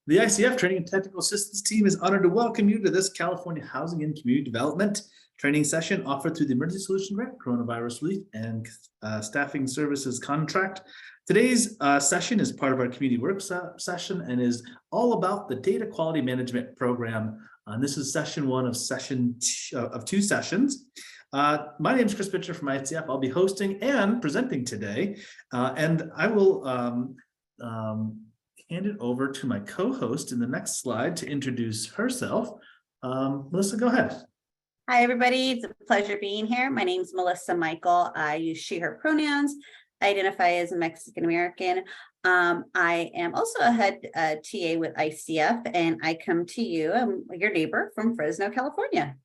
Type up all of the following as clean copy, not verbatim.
The ICF Training and Technical Assistance Team is honored to welcome you to this California Housing and Community Development training session offered through the Emergency Solution Grant, Coronavirus Relief, and Staffing Services Contract. Today's session is part of our community work session and is all about the Data Quality Management Program. This is session one of two sessions. My name is Chris Pitcher from ICF. I'll be hosting and presenting today, and I will hand it over to my co-host in the next slide to introduce herself. Melissa, go ahead. Hi, everybody. It's a pleasure being here. My name is Melissa Michael. I use she, her pronouns. I identify as a Mexican American. I am also a head TA with ICF, and I come to you, I'm your neighbor from Fresno, California.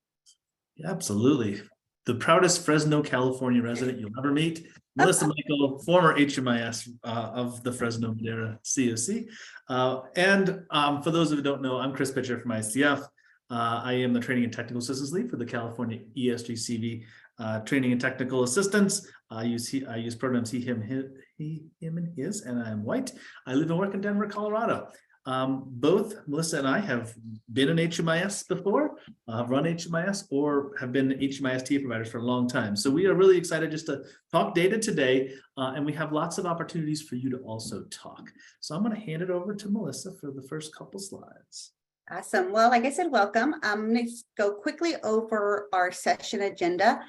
Yeah, absolutely. The proudest Fresno, California resident you'll ever meet. Melissa Michael, former HMIS of the Fresno Madera COC. For those who don't know, I'm Chris Pitcher from ICF. I am the Training and Technical Assistance Lead for the California ESGCV Training and Technical Assistance. I use pronouns he, him, and his, and I am white. I live and work in Denver, Colorado. Both Melissa and I have been in HMIS before, run HMIS, or have been HMIS TA providers for a long time. So we are really excited just to talk data today, and we have lots of opportunities for you to also talk. So I'm going to hand it over to Melissa for the first couple slides. Awesome. Well, like I said, welcome. I'm going to go quickly over our session agenda.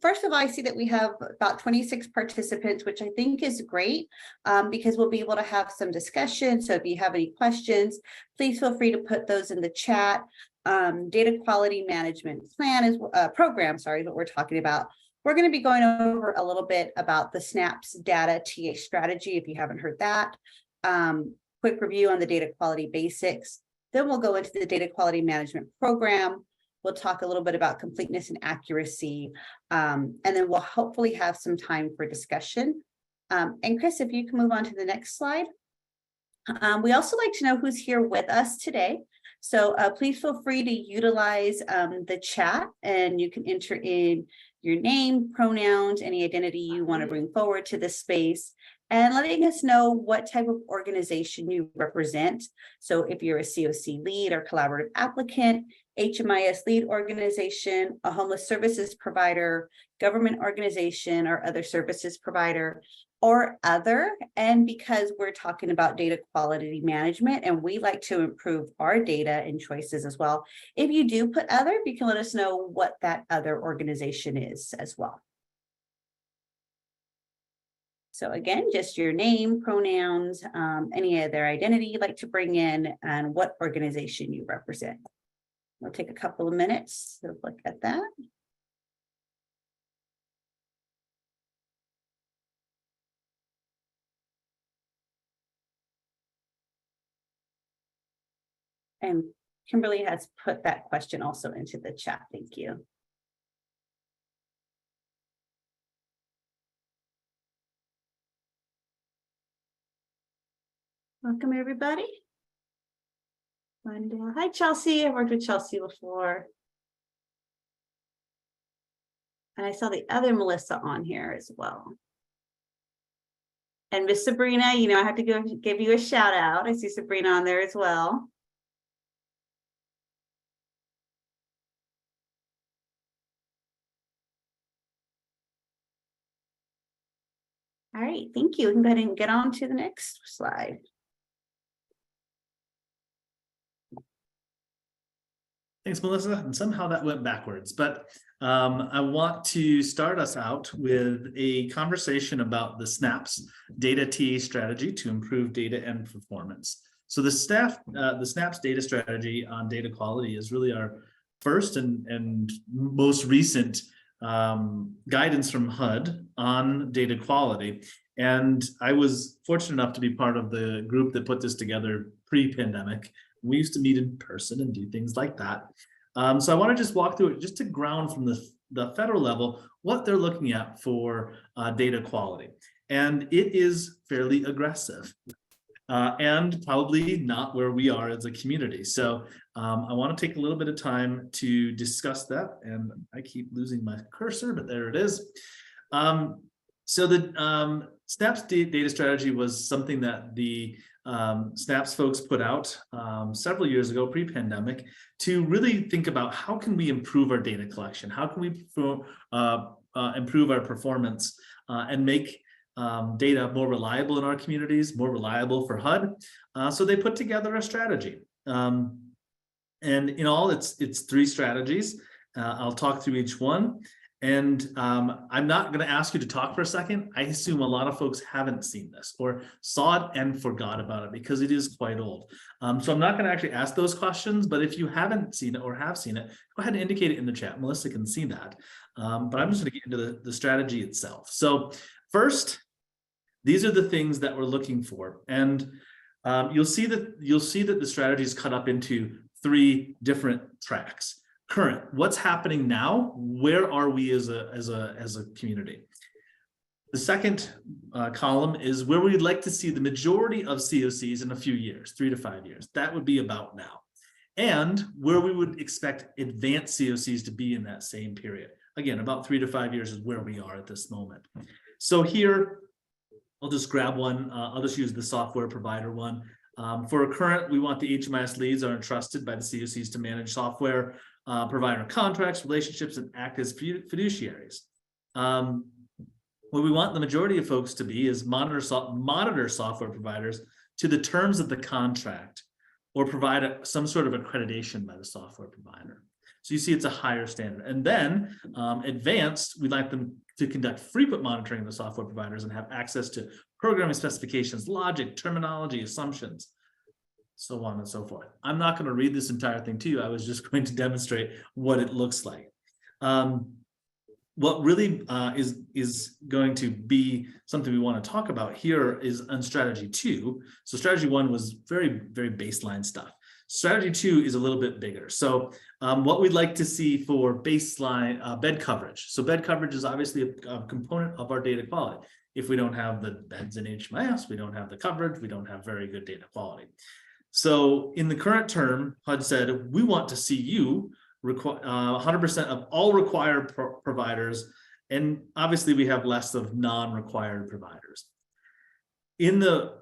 First of all, I see that we have about 26 participants, which I think is great because we'll be able to have some discussion. So if you have any questions, please feel free to put those in the chat. Data quality management program is what we're talking about. We're going to be going over a little bit about the SNAPS data TA strategy, if you haven't heard that. Quick review on the data quality basics. Then we'll go into the data quality management program. We'll talk a little bit about completeness and accuracy, and then we'll hopefully have some time for discussion. And Chris, if you can move on to the next slide. We also like to know who's here with us today. So please feel free to utilize the chat, and you can enter in your name, pronouns, any identity you want to bring forward to this space, and letting us know what type of organization you represent. So if you're a COC lead or collaborative applicant, HMIS lead organization, a homeless services provider, government organization or other services provider, or other. And because we're talking about data quality management and we like to improve our data and choices as well, if you do put other, you can let us know what that other organization is as well. So again, just your name, pronouns, any other identity you'd like to bring in, and what organization you represent. We'll take a couple of minutes to look at that. And Kimberly has put that question also into the chat. Thank you. Welcome, everybody. And, hi, Chelsea. I've worked with Chelsea before. And I saw the other Melissa on here as well. And Miss Sabrina, I have to give you a shout out. I see Sabrina on there as well. All right, thank you. We can go ahead and get on to the next slide. Thanks, Melissa. And somehow that went backwards, but I want to start us out with a conversation about the SNAPS data TA strategy to improve data and performance. So the SNAPS data strategy on data quality is really our first and most recent guidance from HUD on data quality. And I was fortunate enough to be part of the group that put this together pre-pandemic. We used to meet in person and do things like that. So I want to just walk through it just to ground from the federal level what they're looking at for data quality. And it is fairly aggressive and probably not where we are as a community. So I want to take a little bit of time to discuss that. And I keep losing my cursor, but there it is. So the SNAPS data strategy was something that the SNAPS folks put out several years ago, pre-pandemic, to really think about how can we improve our data collection? How can we improve our performance and make data more reliable in our communities, more reliable for HUD? So they put together a strategy. And in all, it's 3 strategies. I'll talk through each one. And I'm not going to ask you to talk for a second. I assume a lot of folks haven't seen this or saw it and forgot about it because it is quite old. So I'm not going to actually ask those questions, but if you haven't seen it or have seen it, go ahead and indicate it in the chat. Melissa can see that. But I'm just going to get into the strategy itself. So first, these are the things that we're looking for. And you'll see that the strategy is cut up into 3 different tracks. Current, what's happening now? Where are we as a community? The second column is where we'd like to see the majority of COCs in a few years, 3 to 5 years. That would be about now. And where we would expect advanced COCs to be in that same period. Again, about 3 to 5 years is where we are at this moment. So here, I'll just grab one. I'll just use the software provider one. For a current, we want the HMIS leads are entrusted by the COCs to manage software provider contracts, relationships, and act as fiduciaries. What we want the majority of folks to be is monitor software providers to the terms of the contract or provide some sort of accreditation by the software provider. So you see it's a higher standard. And then advanced, we'd like them to conduct frequent monitoring of the software providers and have access to programming specifications, logic, terminology, assumptions, so on and so forth. I'm not going to read this entire thing to you. I was just going to demonstrate what it looks like. What really is going to be something we want to talk about here is on strategy 2. So strategy 1 was very, very baseline stuff. Strategy 2 is a little bit bigger. So what we'd like to see for baseline bed coverage. So bed coverage is obviously a component of our data quality. If we don't have the beds in HMIS, we don't have the coverage, we don't have very good data quality. So in the current term, HUD said, we want to see you 100% of all required providers. And obviously we have less of non-required providers. In the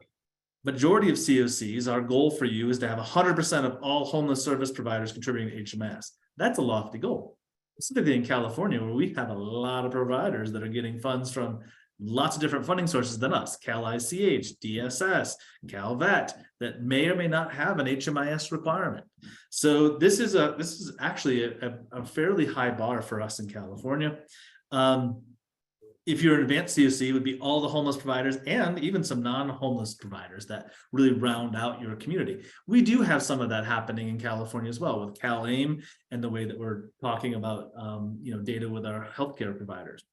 majority of COCs, our goal for you is to have 100% of all homeless service providers contributing to HMIS. That's a lofty goal, specifically in California, where we have a lot of providers that are getting funds from lots of different funding sources than us, Cal ICH, DSS, Cal Vet, that may or may not have an HMIS requirement. So this is actually a fairly high bar for us in California. If you're an advanced COC, it would be all the homeless providers and even some non-homeless providers that really round out your community. We do have some of that happening in California as well with Cal AIM and the way that we're talking about data with our healthcare providers.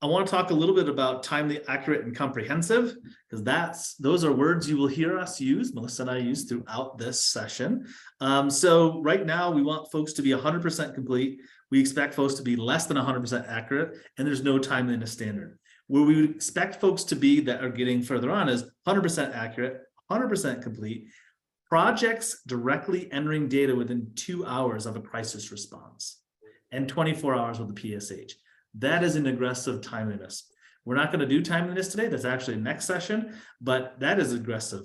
I want to talk a little bit about timely, accurate, and comprehensive, because those are words you will hear us use, Melissa and I use throughout this session. So right now we want folks to be 100% complete. We expect folks to be less than 100% accurate, and there's no timeliness standard. Where we would expect folks to be that are getting further on is 100% accurate, 100% complete, projects directly entering data within 2 hours of a crisis response, and 24 hours with the PSH. That is an aggressive timeliness. We're not going to do timeliness today. That's actually next session, but that is aggressive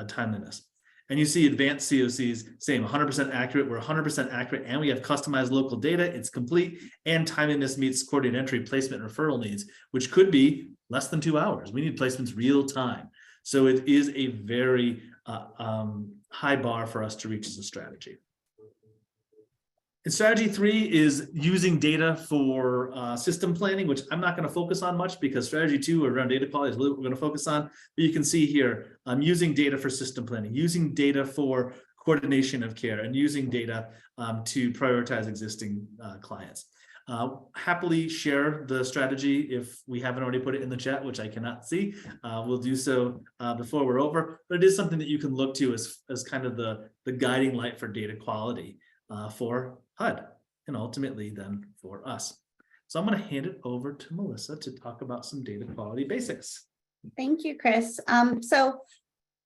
timeliness. And you see advanced COCs, same 100% accurate. We're 100% accurate, and we have customized local data. It's complete, and timeliness meets coordinated entry, placement, referral needs, which could be less than 2 hours. We need placements real time. So it is a very high bar for us to reach as a strategy. And strategy 3 is using data for system planning, which I'm not going to focus on much because strategy 2 around data quality is what we're going to focus on. But you can see here, I'm using data for system planning, using data for coordination of care, and using data to prioritize existing clients. Happily share the strategy if we haven't already put it in the chat, which I cannot see. We'll do so before we're over, but it is something that you can look to as kind of the guiding light for data quality for HUD and ultimately then for us. So I'm going to hand it over to Melissa to talk about some data quality basics. Thank you, Chris. So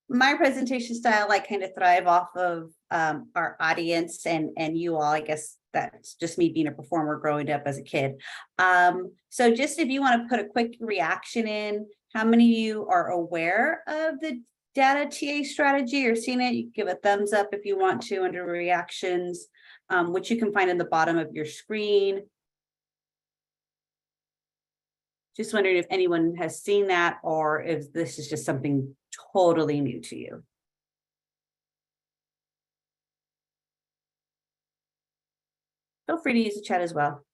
my presentation style, I kind of thrive off of our audience and you all. I guess that's just me being a performer growing up as a kid. So just if you want to put a quick reaction in, how many of you are aware of the data TA strategy or seen it? You can give a thumbs up if you want to under reactions, which you can find in the bottom of your screen. Just wondering if anyone has seen that or if this is just something totally new to you. Feel free to use the chat as well.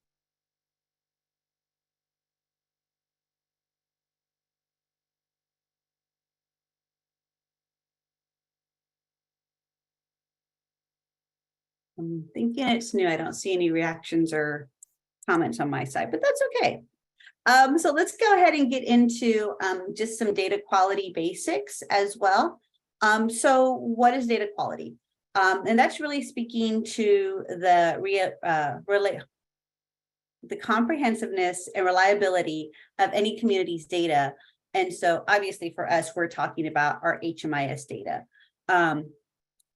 I'm thinking it's new. I don't see any reactions or comments on my side, but that's okay. So let's go ahead and get into just some data quality basics as well. So what is data quality? And that's really speaking to the comprehensiveness and reliability of any community's data. And so obviously for us, we're talking about our HMIS data.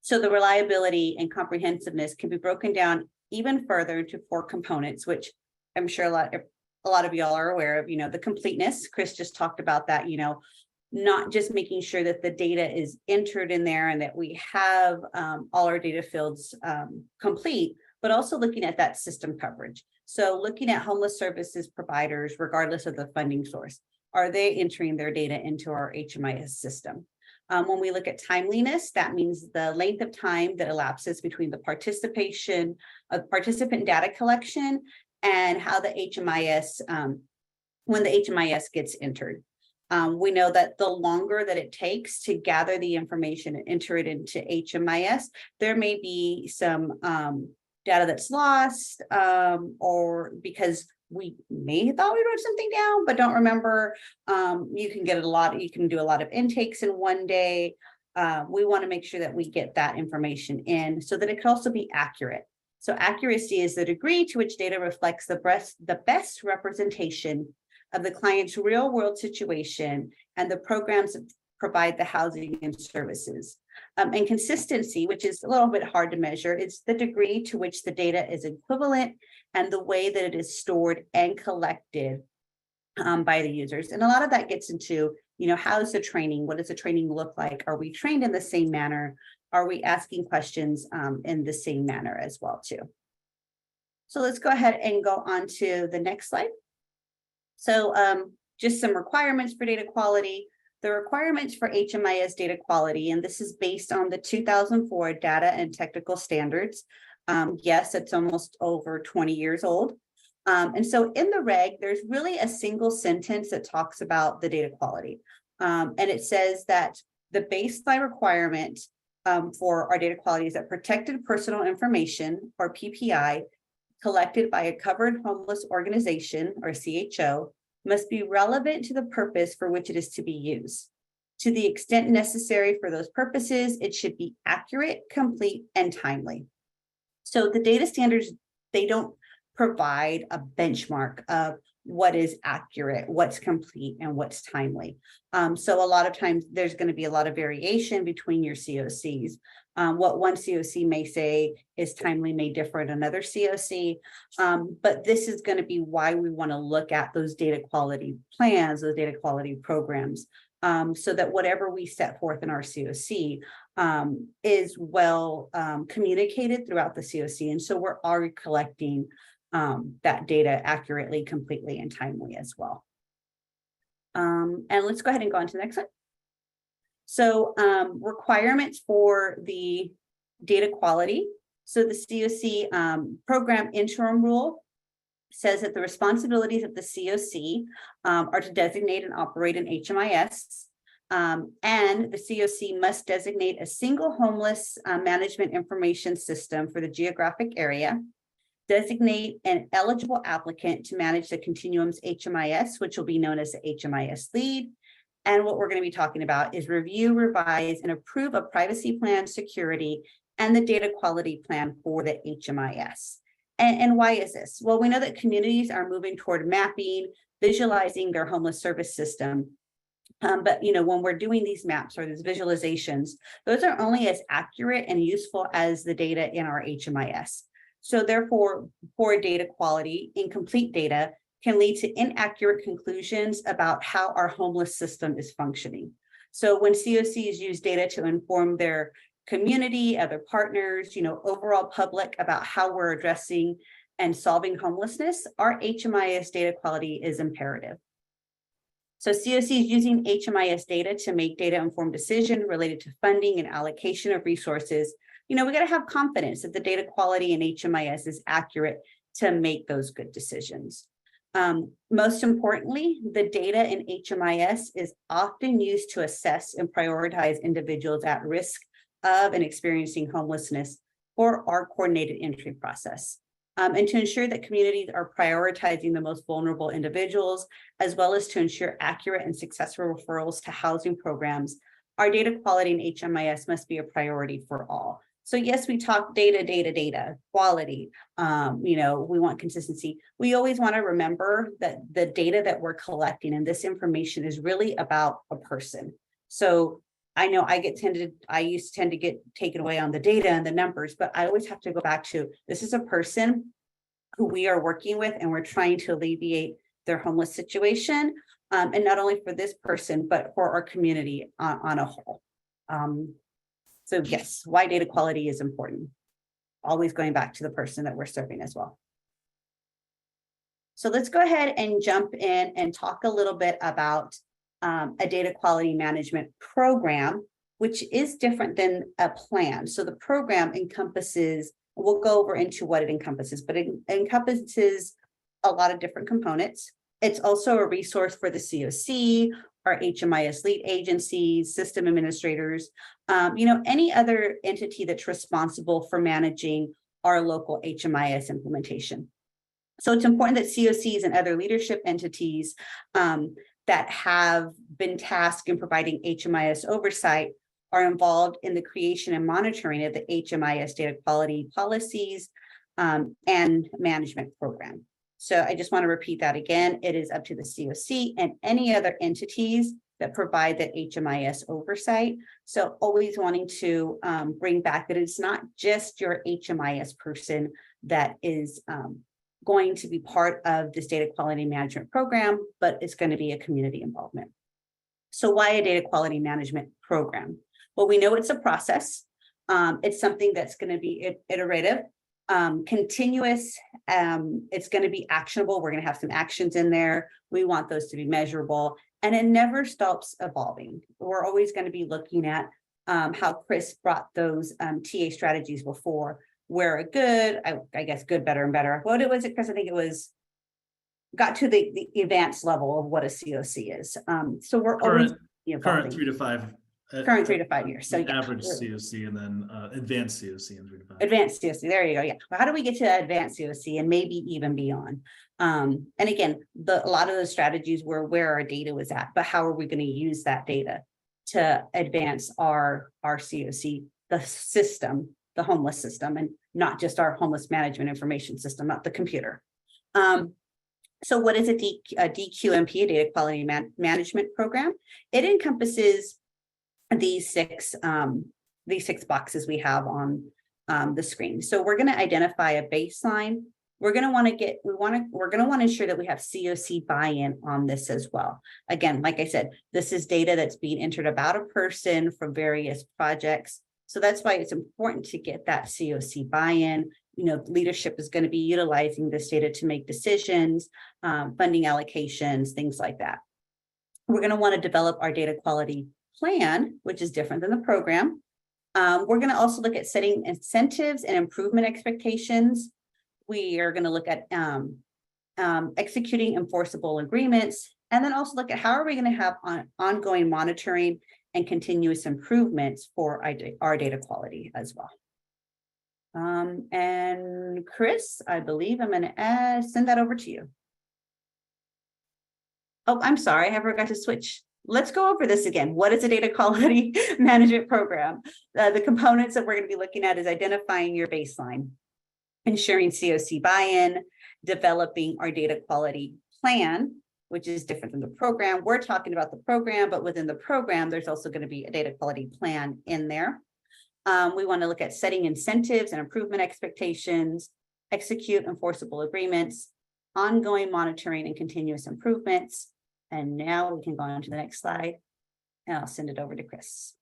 So the reliability and comprehensiveness can be broken down even further into 4 components, which I'm sure a lot of y'all are aware of. The completeness. Chris just talked about that, not just making sure that the data is entered in there and that we have all our data fields complete, but also looking at that system coverage. So looking at homeless services providers, regardless of the funding source, are they entering their data into our HMIS system? When we look at timeliness, that means the length of time that elapses between the participant data collection and how the HMIS, when the HMIS gets entered. We know that the longer that it takes to gather the information and enter it into HMIS, there may be some data that's lost, or because we may have thought we wrote something down, but don't remember. You can do a lot of intakes in one day. We want to make sure that we get that information in so that it can also be accurate. So accuracy is the degree to which data reflects the best representation of the client's real world situation and the programs that provide the housing and services. And consistency, which is a little bit hard to measure, it's the degree to which the data is equivalent and the way that it is stored and collected by the users. And a lot of that gets into, how is the training? What does the training look like? Are we trained in the same manner? Are we asking questions in the same manner as well too? So let's go ahead and go on to the next slide. So just some requirements for data quality. The requirements for HMIS data quality, and this is based on the 2004 Data and Technical Standards. Yes, it's almost over 20 years old. And so in the reg, there's really a single sentence that talks about the data quality. And it says that the baseline requirement for our data quality is that protected personal information, or PPI, collected by a covered homeless organization, or CHO, must be relevant to the purpose for which it is to be used. To the extent necessary for those purposes, it should be accurate, complete, and timely. So the data standards, they don't provide a benchmark of what is accurate, what's complete, and what's timely. So a lot of times there's going to be a lot of variation between your COCs. What one COC may say is timely may differ in another COC, but this is going to be why we want to look at those data quality plans, those data quality programs, so that whatever we set forth in our COC is well communicated throughout the COC. And so we're already collecting that data accurately, completely, and timely as well. And let's go ahead and go on to the next slide. So requirements for the data quality. So the COC program interim rule says that the responsibilities of the COC are to designate and operate an HMIS. And the COC must designate a single homeless management information system for the geographic area, designate an eligible applicant to manage the continuum's HMIS, which will be known as the HMIS lead. And what we're going to be talking about is review, revise, and approve a privacy plan, security, and the data quality plan for the HMIS. And why is this? Well, we know that communities are moving toward mapping, visualizing their homeless service system, But when we're doing these maps or these visualizations, those are only as accurate and useful as the data in our HMIS. So therefore, poor data quality, incomplete data can lead to inaccurate conclusions about how our homeless system is functioning. So when COCs use data to inform their community, other partners, overall public about how we're addressing and solving homelessness, our HMIS data quality is imperative. So COC is using HMIS data to make data-informed decisions related to funding and allocation of resources. We got to have confidence that the data quality in HMIS is accurate to make those good decisions. Most importantly, the data in HMIS is often used to assess and prioritize individuals at risk of and experiencing homelessness for our coordinated entry process. And to ensure that communities are prioritizing the most vulnerable individuals, as well as to ensure accurate and successful referrals to housing programs, our data quality in HMIS must be a priority for all. So yes, we talk data, quality, we want consistency. We always want to remember that the data that we're collecting and this information is really about a person. So I know I used to tend to get taken away on the data and the numbers, but I always have to go back to, this is a person who we are working with and we're trying to alleviate their homeless situation. And not only for this person, but for our community on a whole. So yes, why data quality is important. Always going back to the person that we're serving as well. So let's go ahead and jump in and talk a little bit about a data quality management program, which is different than a plan. So the program encompasses, we'll go over into what it encompasses, but it encompasses a lot of different components. It's also a resource for the COC, our HMIS lead agencies, system administrators, any other entity that's responsible for managing our local HMIS implementation. So it's important that COCs and other leadership entities that have been tasked in providing HMIS oversight are involved in the creation and monitoring of the HMIS data quality policies and management program. So I just want to repeat that again. It is up to the COC and any other entities that provide that HMIS oversight. So always wanting to bring back that it's not just your HMIS person that is going to be part of this data quality management program, but it's going to be a community involvement. So why a data quality management program? Well, we know it's a process. It's something that's going to be iterative, continuous. It's going to be actionable. We're going to have some actions in there. We want those to be measurable, and it never stops evolving. We're always going to be looking at how Chris brought those TA strategies before, where a good, I guess good, better, and better. What was it, Chris? I think it was got to the advanced level of what a COC is. So we're always current 3 to 5. Current 3 to 5 years. So average COC and then advanced COC in 3 to 5. Advanced COC. There you go. Yeah. How do we get to advanced COC and maybe even beyond? And again, a lot of those strategies were where our data was at, but how are we going to use that data to advance our COC, the system, the homeless system, and not just our homeless management information system, not the computer. So what is a DQMP, a data quality management program? It encompasses these six boxes we have on the screen. So we're going to identify a baseline. We're going to want to ensure that we have COC buy-in on this as well. Again, like I said, this is data that's being entered about a person from various projects. So that's why it's important to get that COC buy-in. Leadership is going to be utilizing this data to make decisions, funding allocations, things like that. We're going to want to develop our data quality plan, which is different than the program. We're going to also look at setting incentives and improvement expectations. We are going to look at executing enforceable agreements, and then also look at how are we going to have ongoing monitoring and continuous improvements for our data quality as well. And Chris, I believe I'm going to send that over to you. Oh, I'm sorry, I forgot to switch. Let's go over this again. What is a data quality management program? The components that we're going to be looking at is identifying your baseline, ensuring COC buy-in, developing our data quality plan, which is different than the program. We're talking about the program, but within the program, there's also going to be a data quality plan in there. We want to look at setting incentives and improvement expectations, execute enforceable agreements, ongoing monitoring and continuous improvements. And now we can go on to the next slide, and I'll send it over to Chris.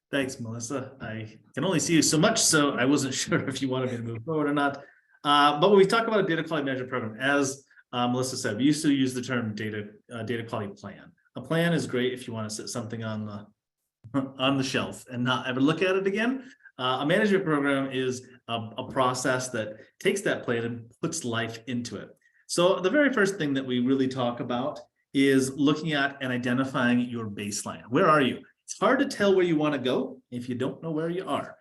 Thanks, Melissa. I can only see you so much, so I wasn't sure if you wanted me to move forward or not. But when we talk about a data quality management program, as Melissa said, we used to use the term data quality plan. A plan is great if you want to set something on the shelf and not ever look at it again. A management program is a process that takes that plan and puts life into it. So the very first thing that we really talk about is looking at and identifying your baseline. Where are you? It's hard to tell where you want to go if you don't know where you are.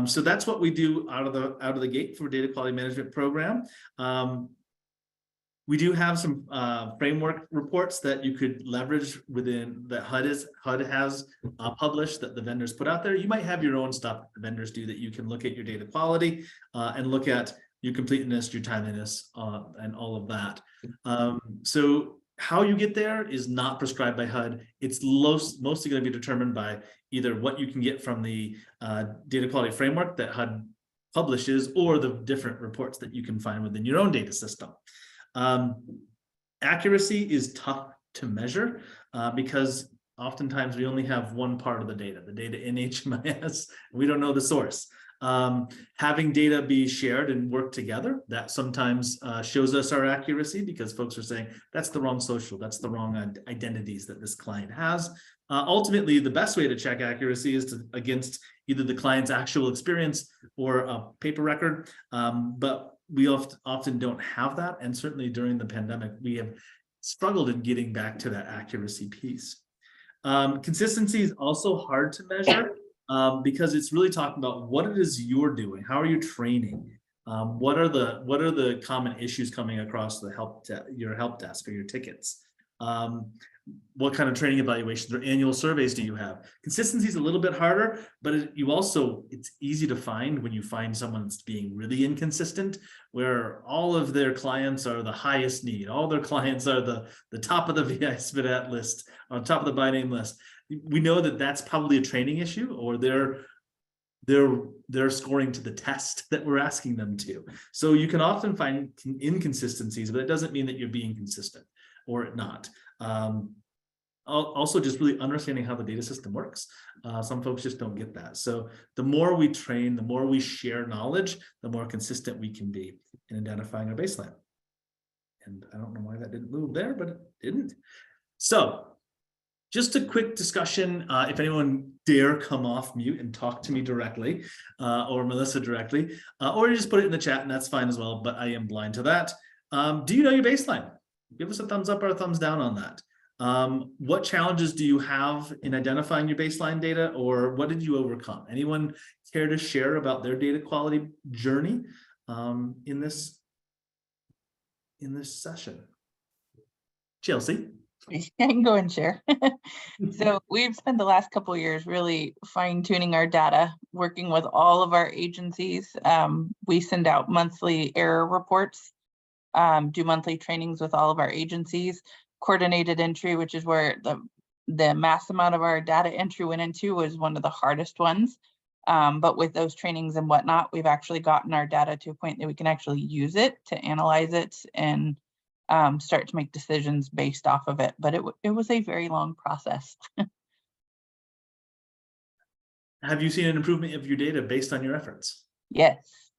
So that's what we do out of the gate for a data quality management program. We do have some framework reports that you could leverage within that HUD has published that the vendors put out there. You might have your own stuff that the vendors do that you can look at your data quality and look at your completeness, your timeliness, and all of that. So how you get there is not prescribed by HUD. It's mostly going to be determined by either what you can get from the data quality framework that HUD publishes or the different reports that you can find within your own data system. Accuracy is tough to measure because oftentimes we only have one part of the data in HMIS. We don't know the source. Having data be shared and work together, that sometimes shows us our accuracy because folks are saying that's the wrong social, that's the wrong identities that this client has. Ultimately, the best way to check accuracy is against either the client's actual experience or a paper record. But we often don't have that. And certainly during the pandemic, we have struggled in getting back to that accuracy piece. Consistency is also hard to measure because it's really talking about what it is you're doing. How are you training? What are the common issues coming across your help desk or your tickets? What kind of training evaluations or annual surveys do you have? Consistency is a little bit harder, but it's easy to find when you find someone that's being really inconsistent, where all of their clients are the highest need, all their clients are the top of the VI SPIDAT list, on top of the by name list. We know that that's probably a training issue, or they're scoring to the test that we're asking them to. So you can often find inconsistencies, but it doesn't mean that you're being consistent or not. Also just really understanding how the data system works. Some folks just don't get that. So the more we train, the more we share knowledge, the more consistent we can be in identifying our baseline. And I don't know why that didn't move there, but it didn't. So just a quick discussion. If anyone dare come off mute and talk to me directly or Melissa directly, or you just put it in the chat and that's fine as well, but I am blind to that. Do you know your baseline? Give us a thumbs up or a thumbs down on that. What challenges do you have in identifying your baseline data, or what did you overcome? Anyone care to share about their data quality journey in this session? Chelsea? I can go and share. So we've spent the last couple of years really fine-tuning our data, working with all of our agencies. We send out monthly error reports, do monthly trainings with all of our agencies. Coordinated entry, which is where the mass amount of our data entry went into, was one of the hardest ones. But with those trainings and whatnot, we've actually gotten our data to a point that we can actually use it to analyze it and start to make decisions based off of it. But it was a very long process. Have you seen an improvement of your data based on your efforts? Yes,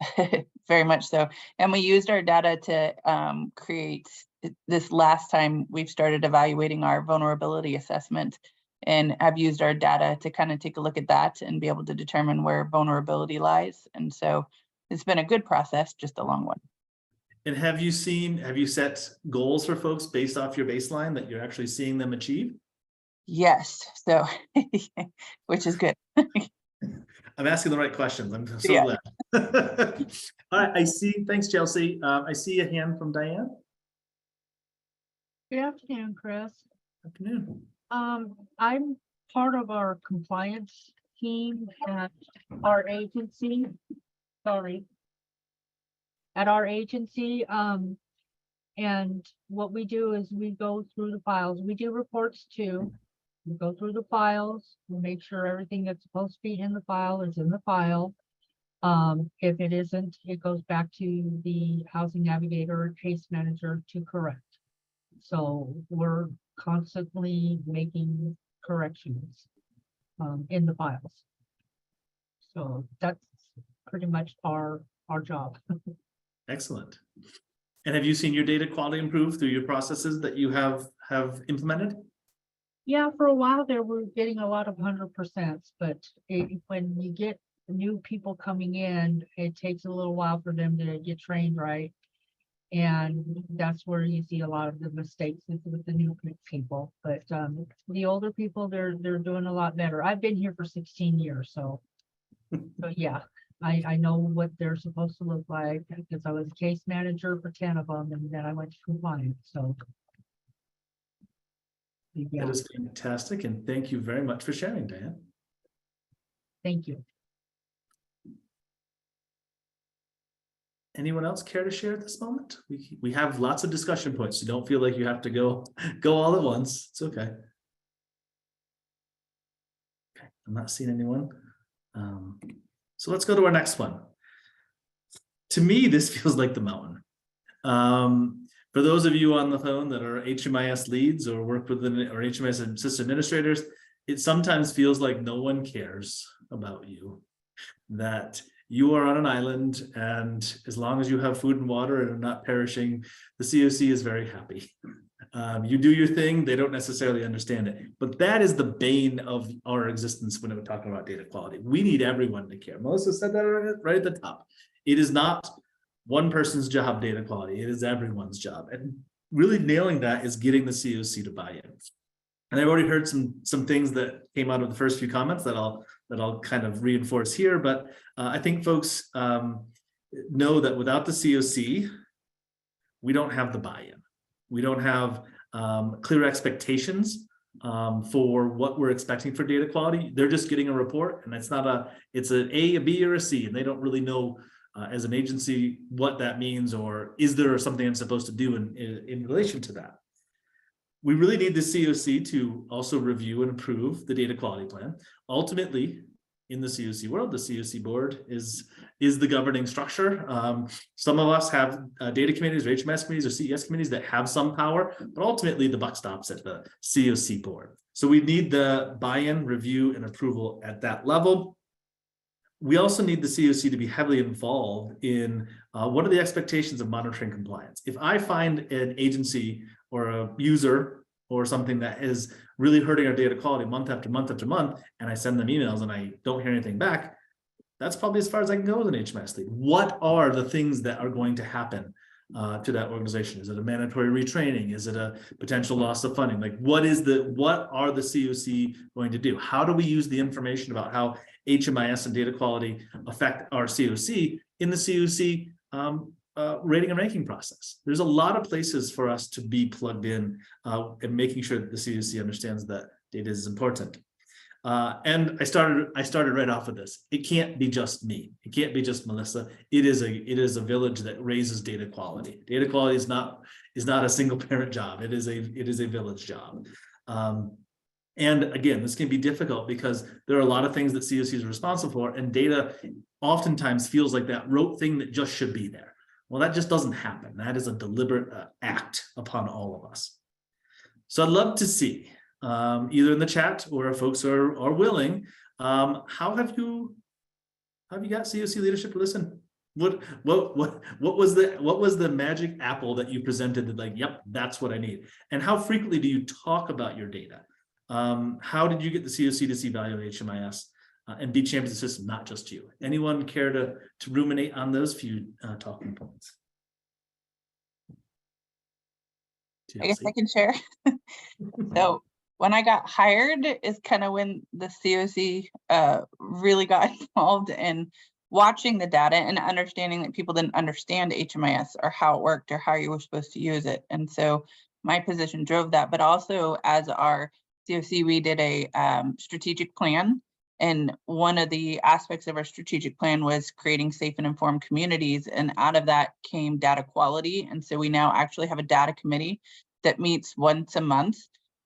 very much so. And we used our data to create this last time we've started evaluating our vulnerability assessment, and have used our data to kind of take a look at that and be able to determine where vulnerability lies. And so it's been a good process, just a long one. And have you set goals for folks based off your baseline that you're actually seeing them achieve? Yes, so which is good. I'm asking the right questions. I'm so glad. All right, thanks, Chelsea. I see a hand from Diane. Good afternoon, Chris. Afternoon. I'm part of our compliance team at our agency. Sorry. At our agency, And what we do is we go through the files. We do reports too. We go through the files, we make sure everything that's supposed to be in the file is in the file. If it isn't, it goes back to the housing navigator or case manager to correct. So we're constantly making corrections in the files. So that's pretty much our job. Excellent. And have you seen your data quality improve through your processes that you have implemented? Yeah, for a while there, we're getting a lot of 100%, but when you get new people coming in, it takes a little while for them to get trained right. And that's where you see a lot of the mistakes with the new people. But the older people, they're doing a lot better. I've been here for 16 years, so yeah, I know what they're supposed to look like because I was case manager for 10 of them, and then I went to compliance. So yeah, That is fantastic, and thank you very much for sharing, Diane. thank you. Anyone else care to share at this moment? We have lots of discussion points, so don't feel like you have to go all at once. It's okay. Okay, I'm not seeing anyone. So let's go to our next one. To me, this feels like the mountain. For those of you on the phone that are HMIS leads or work with or HMIS assistant administrators, it sometimes feels like no one cares about you, that you are on an island, and as long as you have food and water and are not perishing, the COC is very happy. You do your thing, they don't necessarily understand it, but that is the bane of our existence when we're talking about data quality. We need everyone to care. Melissa said that right at the top. It is not one person's job, data quality, it is everyone's job. And really nailing that is getting the COC to buy in. And I've already heard some things that came out of the first few comments that I'll kind of reinforce here, but I think folks know that without the COC, we don't have the buy-in. We don't have clear expectations for what we're expecting for data quality. They're just getting a report, and it's an A, B, or a C, and they don't really know as an agency what that means, or is there something I'm supposed to do in relation to that. We really need the COC to also review and approve the data quality plan. Ultimately, in the COC world, the COC board is the governing structure. Some of us have data committees or HMIS committees or CES committees that have some power, but ultimately the buck stops at the COC board. So we need the buy-in, review, and approval at that level. We also need the COC to be heavily involved in what are the expectations of monitoring compliance. If I find an agency or a user or something that is really hurting our data quality month after month after month, and I send them emails and I don't hear anything back, that's probably as far as I can go with an HMIS lead. What are the things that are going to happen to that organization? Is it a mandatory retraining? Is it a potential loss of funding? Like what are the COC going to do? How do we use the information about how HMIS and data quality affect our COC in the COC rating and ranking process? There's a lot of places for us to be plugged in and making sure that the COC understands that data is important. And I started right off with this. It can't be just me. It can't be just Melissa. It is a village that raises data quality. Data quality is not a single parent job. It is a village job. And again, this can be difficult because there are a lot of things that COCs are responsible for, and data oftentimes feels like that rote thing that just should be there. Well, that just doesn't happen. That is a deliberate act upon all of us. So I'd love to see either in the chat or if folks are willing, how have you got COC leadership to listen? What was the magic apple that you presented that, like, yep, that's what I need? And how frequently do you talk about your data? How did you get the COC to see value of HMIS and be champions of the system, not just you? Anyone care to ruminate on those few talking points? I guess I can share. So when I got hired is kind of when the COC really got involved in watching the data and understanding that people didn't understand HMIS or how it worked or how you were supposed to use it. And so my position drove that, but also as our COC, we did a strategic plan And one of the aspects of our strategic plan was creating safe and informed communities. And out of that came data quality. And so we now actually have a data committee that meets once a month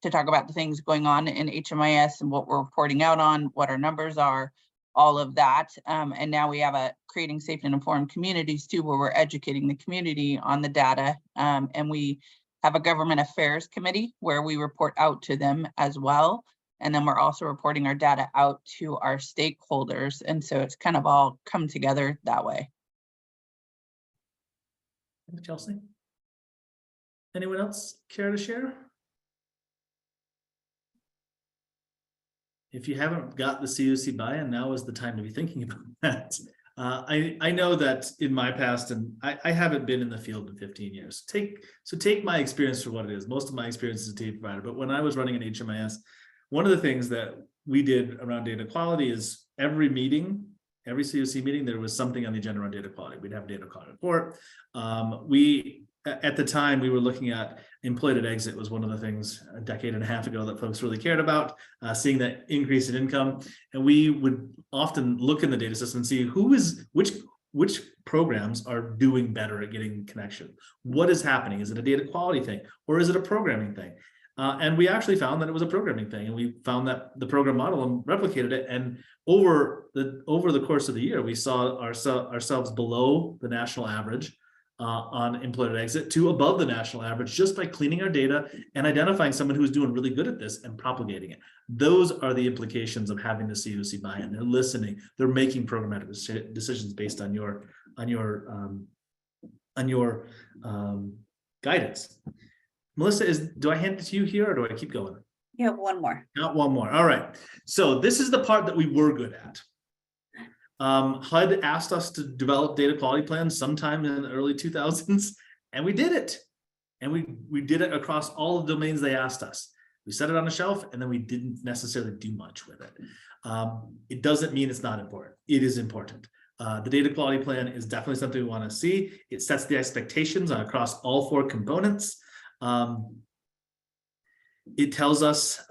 to talk about the things going on in HMIS and what we're reporting out on, what our numbers are, all of that. And now we have a creating safe and informed communities too, where we're educating the community on the data. And we have a government affairs committee where we report out to them as well. And then we're also reporting our data out to our stakeholders. And so it's kind of all come together that way. Thanks, Chelsea. Anyone else care to share? If you haven't got the COC buy-in, now is the time to be thinking about that. I know that in my past, and I haven't been in the field in 15 years. Take my experience for what it is. Most of my experience is a data provider, but when I was running an HMIS, one of the things that we did around data quality is every meeting, every COC meeting, there was something on the agenda around data quality. We'd have a data quality report. At the time, we were looking at employed exit was one of the things a decade and a half ago that folks really cared about, seeing that increase in income. And we would often look in the data system and see which programs are doing better at getting connection. What is happening? Is it a data quality thing or is it a programming thing? And we actually found that it was a programming thing, and we found that the program model and replicated it. And over the course of the year, we saw ourselves below the national average on employed exit to above the national average just by cleaning our data and identifying someone who's doing really good at this and propagating it. Those are the implications of having the COC buy-in. They're listening. They're making programmatic decisions based on your guidance. Melissa, do I hand it to you here or do I keep going? You have one more. Not one more. All right. So this is the part that we were good at. HUD asked us to develop data quality plans sometime in the early 2000s, and we did it. And we did it across all the domains they asked us. We set it on a shelf, and then we didn't necessarily do much with it. It doesn't mean it's not important. It is important. The data quality plan is definitely something we want to see. It sets the expectations across all 4 components. It tells us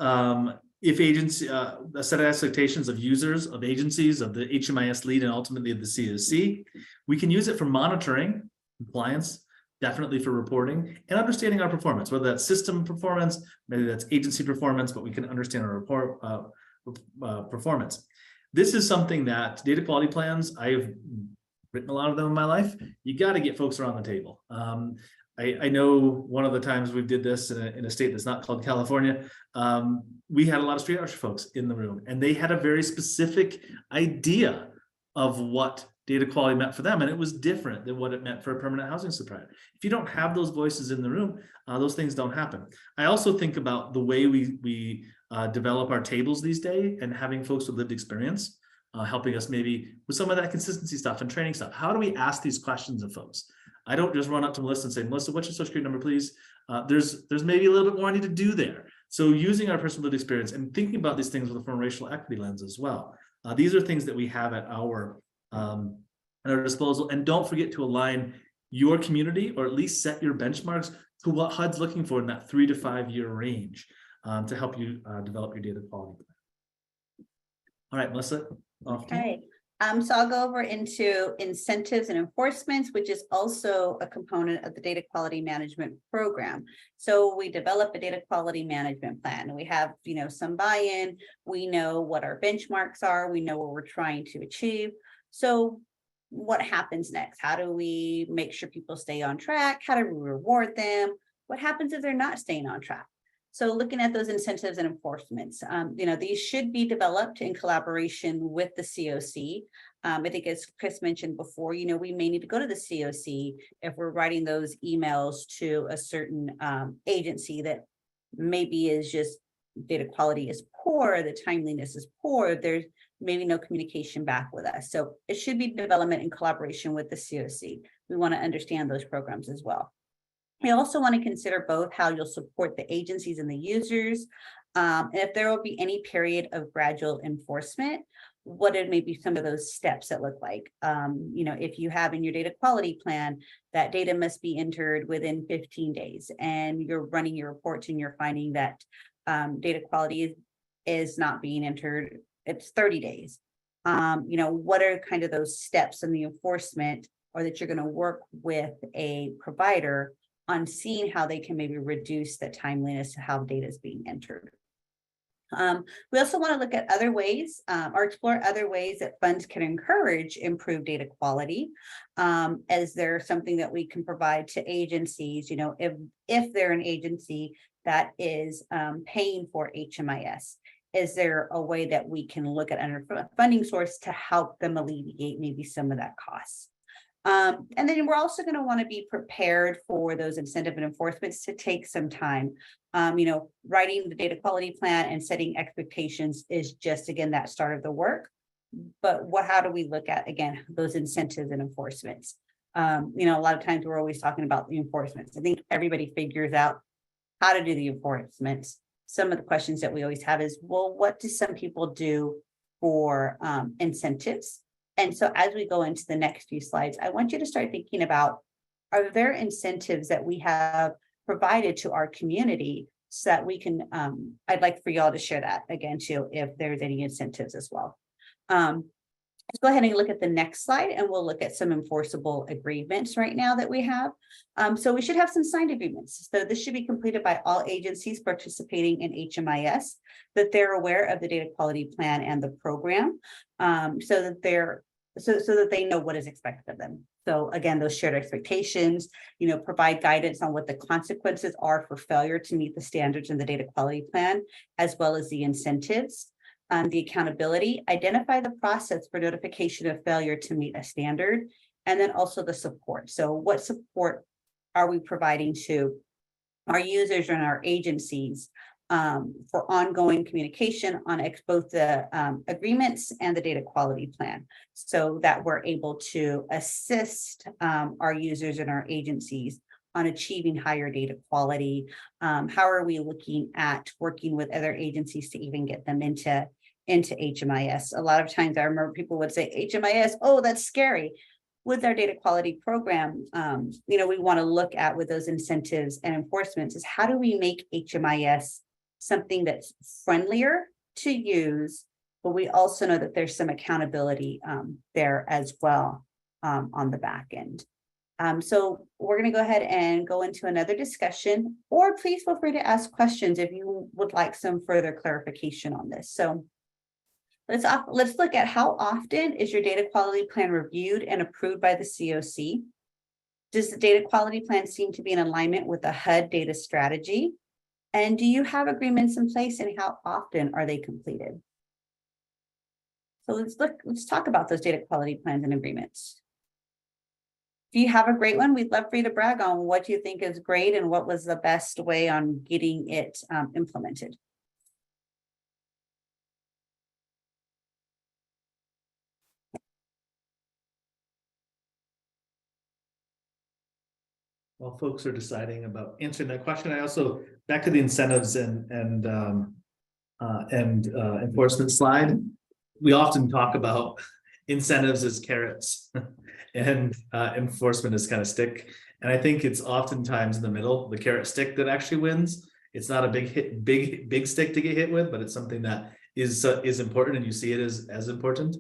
if agency, a set of expectations of users, of agencies, of the HMIS lead, and ultimately of the COC. We can use it for monitoring, compliance, definitely for reporting, and understanding our performance, whether that's system performance, maybe that's agency performance, but we can understand our report performance. This is something that data quality plans, I've written a lot of them in my life. You got to get folks around the table. I know one of the times we did this in a state that's not called California, we had a lot of street archer folks in the room, and they had a very specific idea of what data quality meant for them, and it was different than what it meant for a permanent housing supplier. If you don't have those voices in the room, those things don't happen. I also think about the way we develop our tables these days and having folks with lived experience helping us maybe with some of that consistency stuff and training stuff. How do we ask these questions of folks? I don't just run up to Melissa and say, Melissa, what's your social security number, please? There's maybe a little bit more I need to do there. So using our personal lived experience and thinking about these things from a racial equity lens as well. These are things that we have at our disposal. And don't forget to align your community, or at least set your benchmarks to what HUD's looking for in that 3 to 5 year range to help you develop your data quality plan. All right, Melissa, off to you. Okay. So I'll go over into incentives and enforcements, which is also a component of the data quality management program. So we develop a data quality management plan. We have, some buy-in. We know what our benchmarks are. We know what we're trying to achieve. So what happens next? How do we make sure people stay on track? How do we reward them? What happens if they're not staying on track? So looking at those incentives and enforcements, these should be developed in collaboration with the COC. I think as Chris mentioned before, we may need to go to the COC if we're writing those emails to a certain agency that maybe is just data quality is poor, the timeliness is poor, there's maybe no communication back with us. So it should be development in collaboration with the COC. We want to understand those programs as well. We also want to consider both how you'll support the agencies and the users, and if there will be any period of gradual enforcement, what it may be some of those steps that look like. If you have in your data quality plan that data must be entered within 15 days and you're running your reports and you're finding that data quality is not being entered it's 30 days. What are kind of those steps in the enforcement, or that you're going to work with a provider on seeing how they can maybe reduce the timeliness to how data is being entered. We also want to look at other ways or explore other ways that funds can encourage improved data quality. Is there something that we can provide to agencies, if they're an agency that is paying for HMIS? Is there a way that we can look at under funding source to help them alleviate maybe some of that cost? And then we're also going to want to be prepared for those incentive and enforcements to take some time. Writing the data quality plan and setting expectations is just, again, that start of the work. But how do we look at, again, those incentives and enforcements? A lot of times we're always talking about the enforcements. I think everybody figures out how to do the enforcements. Some of the questions that we always have is, well, what do some people do for incentives? And so as we go into the next few slides, I want you to start thinking about, are there incentives that we have provided to our community so that we can, I'd like for y'all to share that again too, if there's any incentives as well. Let's go ahead and look at the next slide, and we'll look at some enforceable agreements right now that we have. So we should have some signed agreements. So this should be completed by all agencies participating in HMIS, that they're aware of the data quality plan and the program, so that they know what is expected of them. So again, those shared expectations, provide guidance on what the consequences are for failure to meet the standards in the data quality plan, as well as the incentives. The accountability, identify the process for notification of failure to meet a standard, and then also the support. So what support are we providing to our users and our agencies for ongoing communication on both the agreements and the data quality plan, so that we're able to assist our users and our agencies on achieving higher data quality? How are we looking at working with other agencies to even get them into HMIS? A lot of times I remember people would say HMIS, oh, that's scary. With our data quality program, we want to look at, with those incentives and enforcements, is how do we make HMIS something that's friendlier to use, but we also know that there's some accountability there as well on the back end. So we're going to go ahead and go into another discussion, or please feel free to ask questions if you would like some further clarification on this. So let's look at, how often is your data quality plan reviewed and approved by the COC? Does the data quality plan seem to be in alignment with the HUD data strategy? And do you have agreements in place, and how often are they completed? So let's talk about those data quality plans and agreements. If you have a great one, we'd love for you to brag on what you think is great and what was the best way on getting it implemented. While folks are deciding about answering that question, I also, back to the incentives and enforcement slide, we often talk about incentives as carrots and enforcement as kind of stick. And I think it's oftentimes in the middle, the carrot stick, that actually wins. It's not a big stick to get hit with, but it's something that is important, and you see it as important.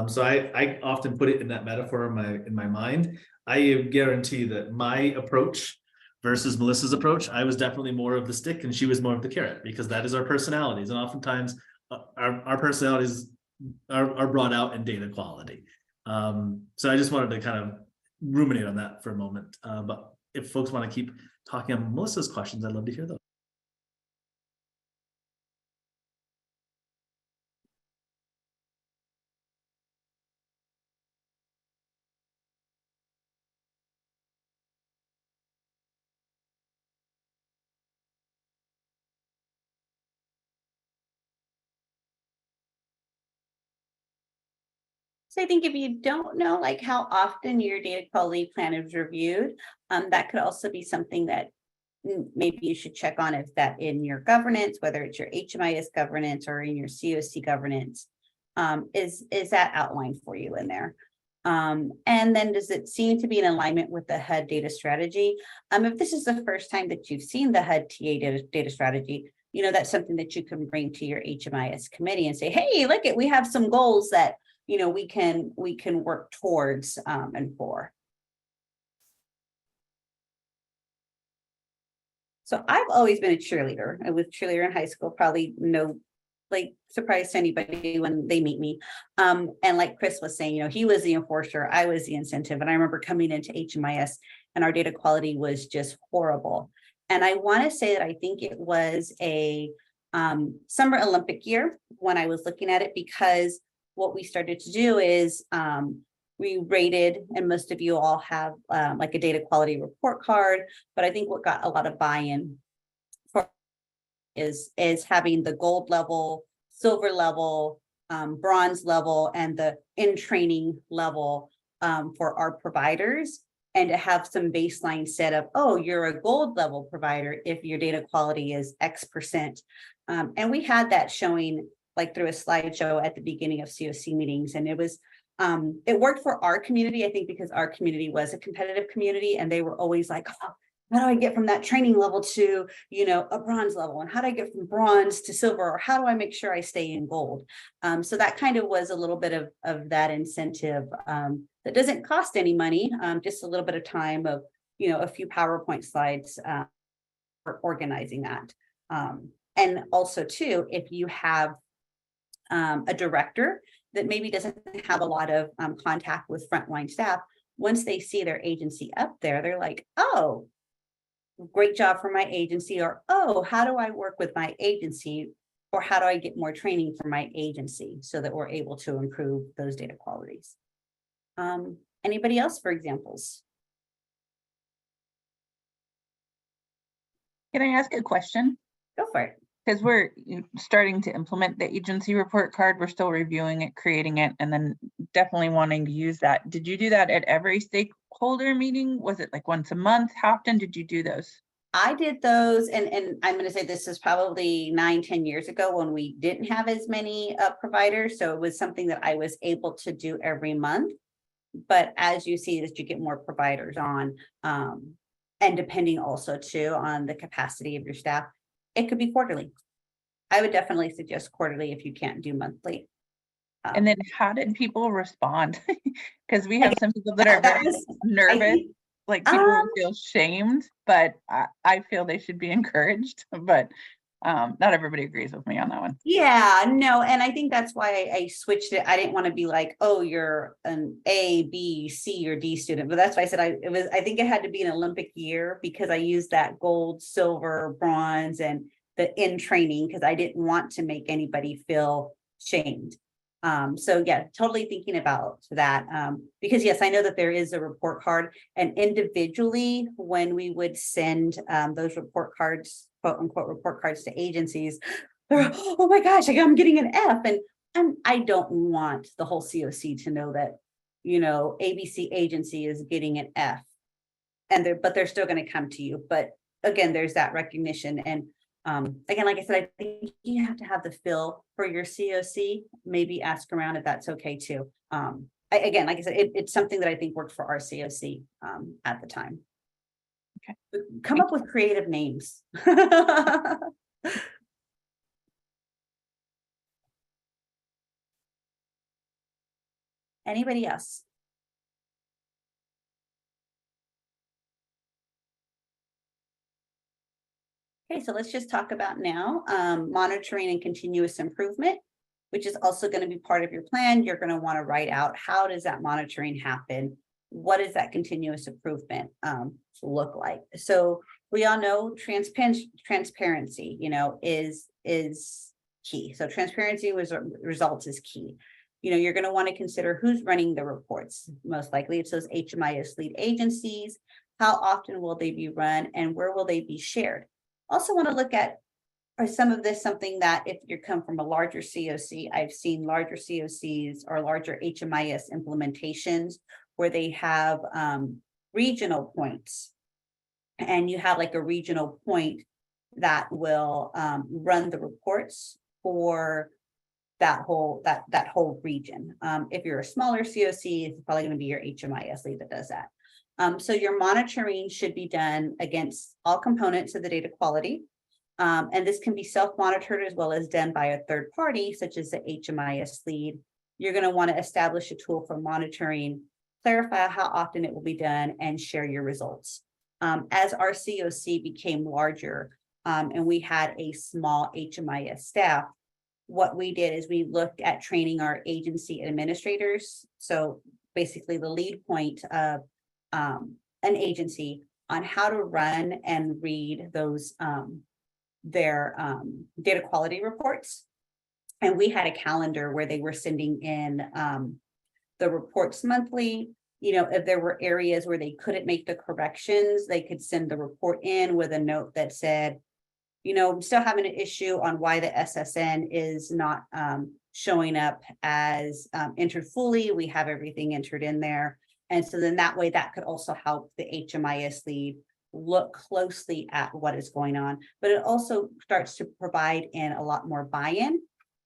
So I often put it in that metaphor in my mind. I guarantee that my approach versus Melissa's approach, I was definitely more of the stick and she was more of the carrot, because that is our personalities. And oftentimes our personalities are brought out in data quality. So I just wanted to kind of ruminate on that for a moment. But if folks want to keep talking on Melissa's questions, I'd love to hear those. So I think if you don't know like how often your data quality plan is reviewed, that could also be something that maybe you should check on, if that in your governance, whether it's your HMIS governance or in your COC governance, is that outlined for you in there? And then does it seem to be in alignment with the HUD data strategy? If this is the first time that you've seen the HUD TA data strategy, that's something that you can bring to your HMIS committee and say, hey, look at, we have some goals that, we can work towards and for. So I've always been a cheerleader. I was a cheerleader in high school, probably no surprise to anybody when they meet me. And like Chris was saying, he was the enforcer, I was the incentive. And I remember coming into HMIS and our data quality was just horrible. And I want to say that I think it was a summer Olympic year when I was looking at it, because what we started to do is we rated, and most of you all have like a data quality report card, but I think what got a lot of buy-in for is having the gold level, silver level, bronze level, and the in training level for our providers, and to have some baseline set up, oh, you're a gold level provider if your data quality is X%. And we had that showing like through a slideshow at the beginning of COC meetings, and it was it worked for our community, I think, because our community was a competitive community, and they were always like, oh, how do I get from that training level to, a bronze level? And how do I get from bronze to silver? Or how do I make sure I stay in gold? So that kind of was a little bit of that incentive that doesn't cost any money, just a little bit of time of, a few PowerPoint slides for organizing that. And also too, if you have a director that maybe doesn't have a lot of contact with frontline staff, once they see their agency up there, they're like, oh, great job for my agency, or, oh, how do I work with my agency, or how do I get more training for my agency so that we're able to improve those data qualities. Anybody else for examples? Can I ask a question? Go for it. Because we're starting to implement the agency report card. We're still reviewing it, creating it, and then definitely wanting to use that. Did you do that at every stakeholder meeting? Was it like once a month? How often did you do those? I did those, and I'm going to say this is probably 9-10 years ago when we didn't have as many providers. So it was something that I was able to do every month. But as you see, as you get more providers on, and depending also too on the capacity of your staff, it could be quarterly. I would definitely suggest quarterly if you can't do monthly. And then how did people respond? Because we have some people that are very nervous, like people feel shamed, but I feel they should be encouraged, but not everybody agrees with me on that one. Yeah, no, and I think that's why I switched it. I didn't want to be like, oh, you're an A, B, C, or D student, but that's why I said I think it had to be an Olympic year, because I used that gold, silver, bronze, and the in training, because I didn't want to make anybody feel shamed. So yeah, totally thinking about that. Because yes, I know that there is a report card, and individually when we would send those report cards, quote unquote report cards, to agencies, they're, oh my gosh, I'm getting an F, and I don't want the whole COC to know that, ABC agency is getting an F, but they're still going to come to you. But again, there's that recognition. And again, like I said, I think you have to have the feel for your COC, maybe ask around if that's okay too. Again, like I said, it's something that I think worked for our COC at the time. Okay. Come up with creative names. Anybody else? Okay, so let's just talk about now monitoring and continuous improvement, which is also going to be part of your plan. You're going to want to write out, how does that monitoring happen? What does that continuous improvement look like? So we all know transparency, is key. So transparency results is key. You're going to want to consider who's running the reports. Most likely it's those HMIS lead agencies. How often will they be run, and where will they be shared? Also want to look at, are some of this something that if you come from a larger COC, I've seen larger COCs or larger HMIS implementations where they have regional points, and you have like a regional point that will run the reports for that whole region. If you're a smaller COC, it's probably going to be your HMIS lead that does that. So your monitoring should be done against all components of the data quality. And this can be self-monitored as well as done by a third party, such as the HMIS lead. You're going to want to establish a tool for monitoring, clarify how often it will be done, and share your results. As our COC became larger and we had a small HMIS staff, what we did is we looked at training our agency administrators. So basically the lead point of an agency on how to run and read those their data quality reports. And we had a calendar where they were sending in the reports monthly. You know, if there were areas where they couldn't make the corrections, they could send the report in with a note that said, you know, I'm still having an issue on why the SSN is not showing up as entered fully. We have everything entered in there. And so then that way that could also help the HMIS lead look closely at what is going on. But it also starts to provide in a lot more buy-in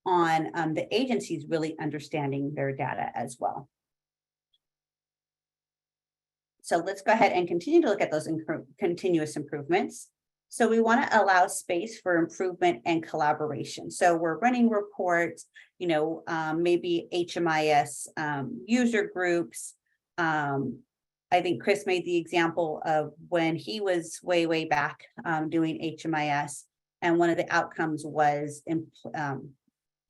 on the agencies really understanding their data as well. So let's go ahead and continue to look at those continuous improvements. So we want to allow space for improvement and collaboration. So we're running reports, you know, maybe HMIS user groups. I think Chris made the example of when he was way back doing HMIS, and one of the outcomes was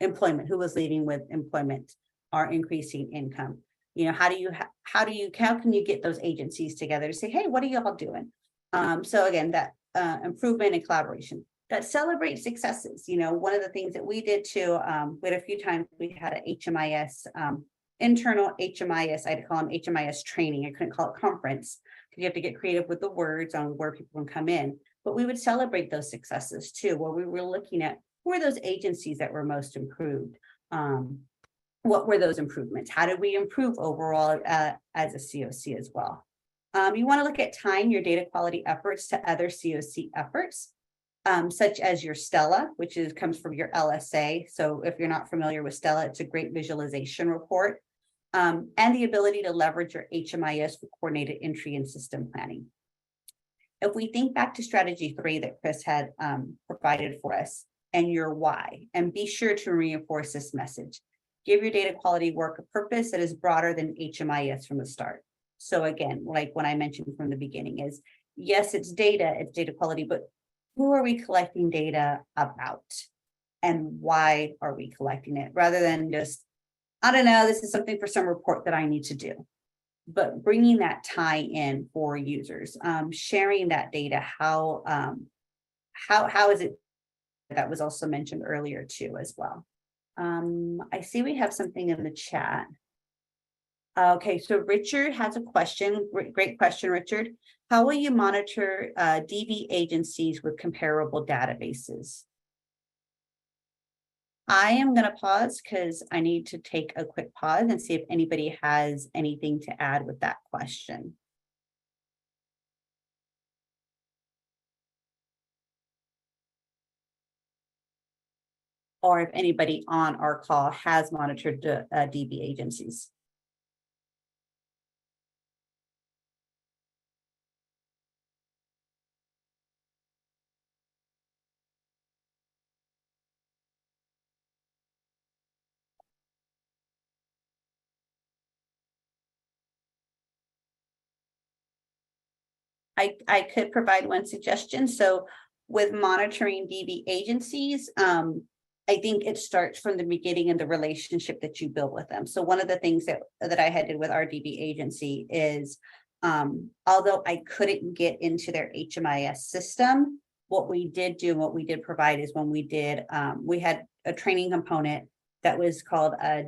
employment, who was leading with employment or increasing income. You know, how can you get those agencies together to say, hey, what are you all doing? So again, that improvement and collaboration that celebrates successes. You know, one of the things that we did too, we had a few times we had an HMIS internal HMIS, I'd call them HMIS training. I couldn't call it conference because you have to get creative with the words on where people can come in. But we would celebrate those successes too, where we were looking at who are those agencies that were most improved. What were those improvements? How did we improve overall as a COC as well? You want to look at tying your data quality efforts to other COC efforts, such as your Stella, which comes from your LSA. So if you're not familiar with Stella, it's a great visualization report, and the ability to leverage your HMIS for coordinated entry and system planning. If we think back to strategy 3 that Chris had provided for us, and your why, and be sure to reinforce this message. Give your data quality work a purpose that is broader than HMIS from the start. So again, like when I mentioned from the beginning is, yes, it's data quality, but who are we collecting data about? And why are we collecting it? Rather than just, I don't know, this is something for some report that I need to do. But bringing that tie in for users, sharing that data, how is it? That was also mentioned earlier too as well. I see we have something in the chat. Okay, so Richard has a question. Great question, Richard. How will you monitor DV agencies with comparable databases? I am going to pause because I need to take a quick pause and see if anybody has anything to add with that question. Or if anybody on our call has monitored DB agencies. I could provide one suggestion. So with monitoring DB agencies, I think it starts from the beginning and the relationship that you build with them. So one of the things that I had did with our DB agency is, although I couldn't get into their HMIS system, what we did do and what we did provide is when we did, we had a training component that was called a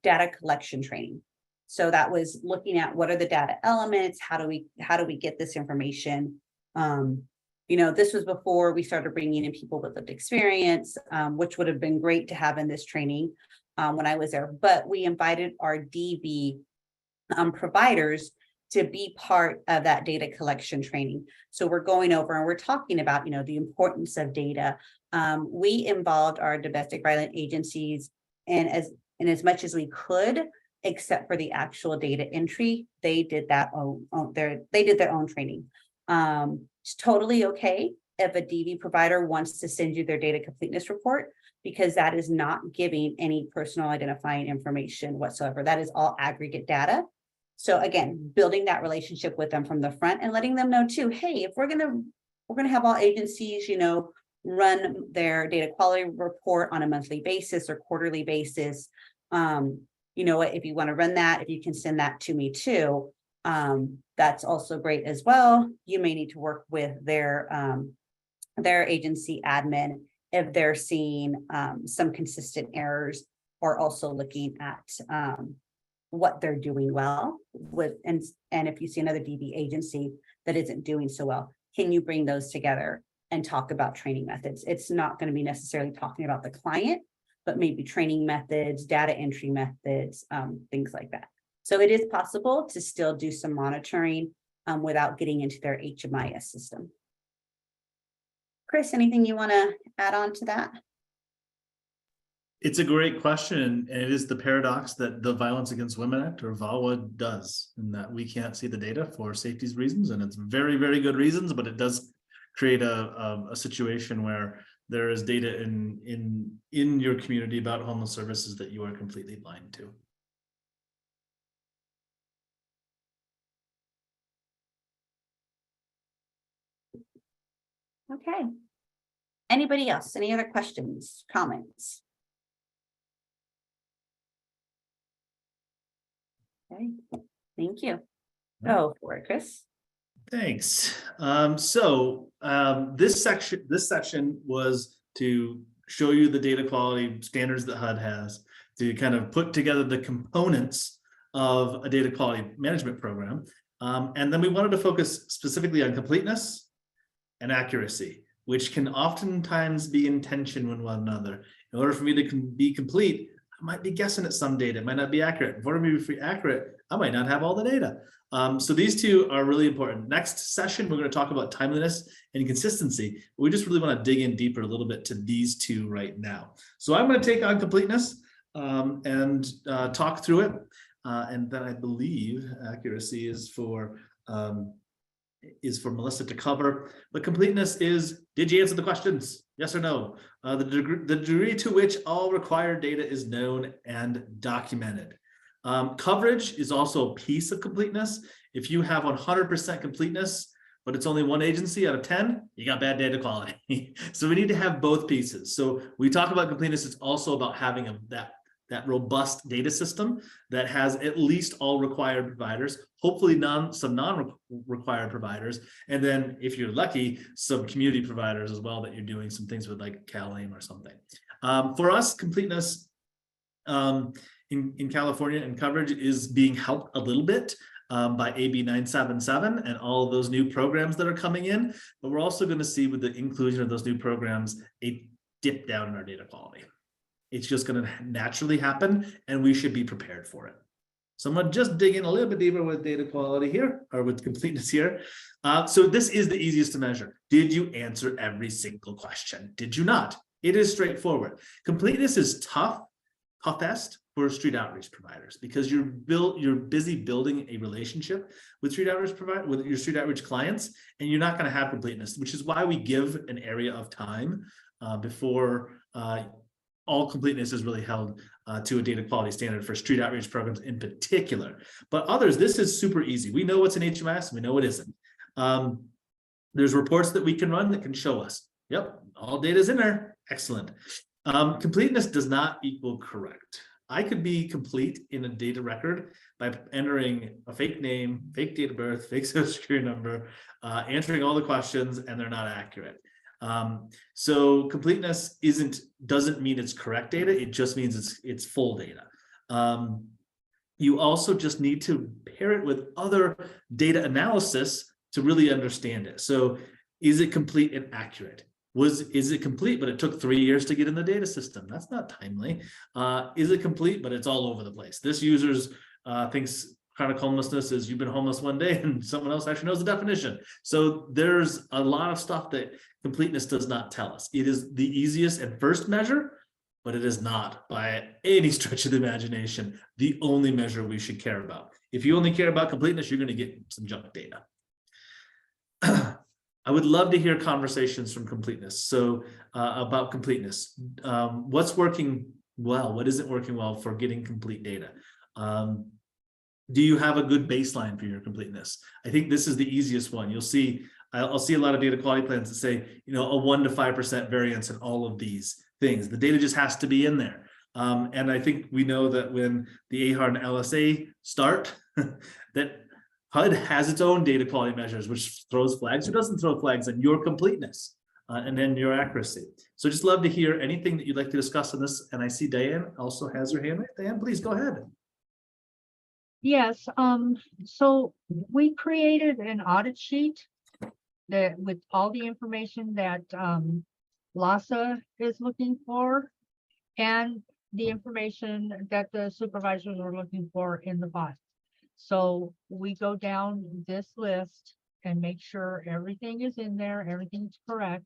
data collection training. So that was looking at what are the data elements, how do we get this information? You know, this was before we started bringing in people with lived experience, which would have been great to have in this training when I was there. But we invited our DB providers to be part of that data collection training. So we're going over and we're talking about, you know, the importance of data. We involved our domestic violence agencies and as much as we could, except for the actual data entry, they did that they did their own training. It's totally okay if a DV provider wants to send you their data completeness report, because that is not giving any personal identifying information whatsoever. That is all aggregate data. So again, building that relationship with them from the front and letting them know too, hey, if we're gonna have all agencies, run their data quality report on a monthly basis or quarterly basis. You know what, if you want to run that, if you can send that to me too, that's also great as well. You may need to work with their agency admin if they're seeing some consistent errors, or also looking at what they're doing well with, and if you see another DV agency that isn't doing so well, can you bring those together and talk about training methods? It's not going to be necessarily talking about the client, but maybe training methods, data entry methods, things like that. So it is possible to still do some monitoring without getting into their HMIS system. Chris, anything you want to add on to that? It's a great question, and it is the paradox that the Violence Against Women Act, or VAWA, does, in that we can't see the data for safety reasons, and it's very, very good reasons, but it does create a situation where there is data in your community about homeless services that you are completely blind to. Okay. Anybody else? Any other questions, comments? Okay, thank you. Go for it, Chris. Thanks. This section was to show you the data quality standards that HUD has, to kind of put together the components of a data quality management program. And then we wanted to focus specifically on completeness and accuracy, which can oftentimes be in tension with one another. In order for me to be complete, I might be guessing at some data, it might not be accurate. In order for me to be accurate, I might not have all the data. So these two are really important. Next session, we're going to talk about timeliness and consistency. We just really want to dig in deeper a little bit to these two right now. So I'm going to take on completeness and talk through it. And then I believe accuracy is for Melissa to cover. But completeness is, did you answer the questions? Yes or no? The degree to which all required data is known and documented. Coverage is also a piece of completeness. If you have 100% completeness, but it's only one agency out of 10, you got bad data quality. So we need to have both pieces. So we talk about completeness, it's also about having that robust data system that has at least all required providers, hopefully some non-required providers, and then if you're lucky, some community providers as well that you're doing some things with, like CalAIM or something. For us, completeness in California and coverage is being helped a little bit by AB 977 and all of those new programs that are coming in, but we're also going to see with the inclusion of those new programs a dip down in our data quality. It's just going to naturally happen, and we should be prepared for it. So I'm going to just dig in a little bit deeper with data quality here, or with completeness here. So this is the easiest to measure. Did you answer every single question? Did you not? It is straightforward. Completeness is toughest for street outreach providers, because you're busy building a relationship with your street outreach clients, and you're not going to have completeness, which is why we give an area of time before all completeness is really held to a data quality standard for street outreach programs in particular. But others, this is super easy. We know what's in HMIS, we know what isn't. There's reports that we can run that can show us, yep, all data is in there. Excellent. Completeness does not equal correct. I could be complete in a data record by entering a fake name, fake date of birth, fake social security number, answering all the questions, and they're not accurate. So completeness doesn't mean it's correct data. It just means it's full data. You also just need to pair it with other data analysis to really understand it. So is it complete and accurate? Is it complete, but it took 3 years to get in the data system? That's not timely. Is it complete, but it's all over the place? This user's thinks chronic homelessness is you've been homeless one day and someone else actually knows the definition. So there's a lot of stuff that completeness does not tell us. It is the easiest and first measure, but it is not by any stretch of the imagination the only measure we should care about. If you only care about completeness, you're going to get some junk data. I would love to hear conversations from completeness. So about completeness, what's working well? What isn't working well for getting complete data? Do you have a good baseline for your completeness? I think this is the easiest one. You'll see, I'll see a lot of data quality plans that say, you know, a 1 to 5% variance in all of these things. The data just has to be in there. And I think we know that when the AHAR and LSA start, that HUD has its own data quality measures, which throws flags or doesn't throw flags on your completeness and then your accuracy. So just love to hear anything that you'd like to discuss on this. And I see Diane also has her hand raised. Diane, please go ahead. Yes, so we created an audit sheet that with all the information that LASA is looking for and the information that the supervisors are looking for in the file. So we go down this list and make sure everything is in there, everything's correct.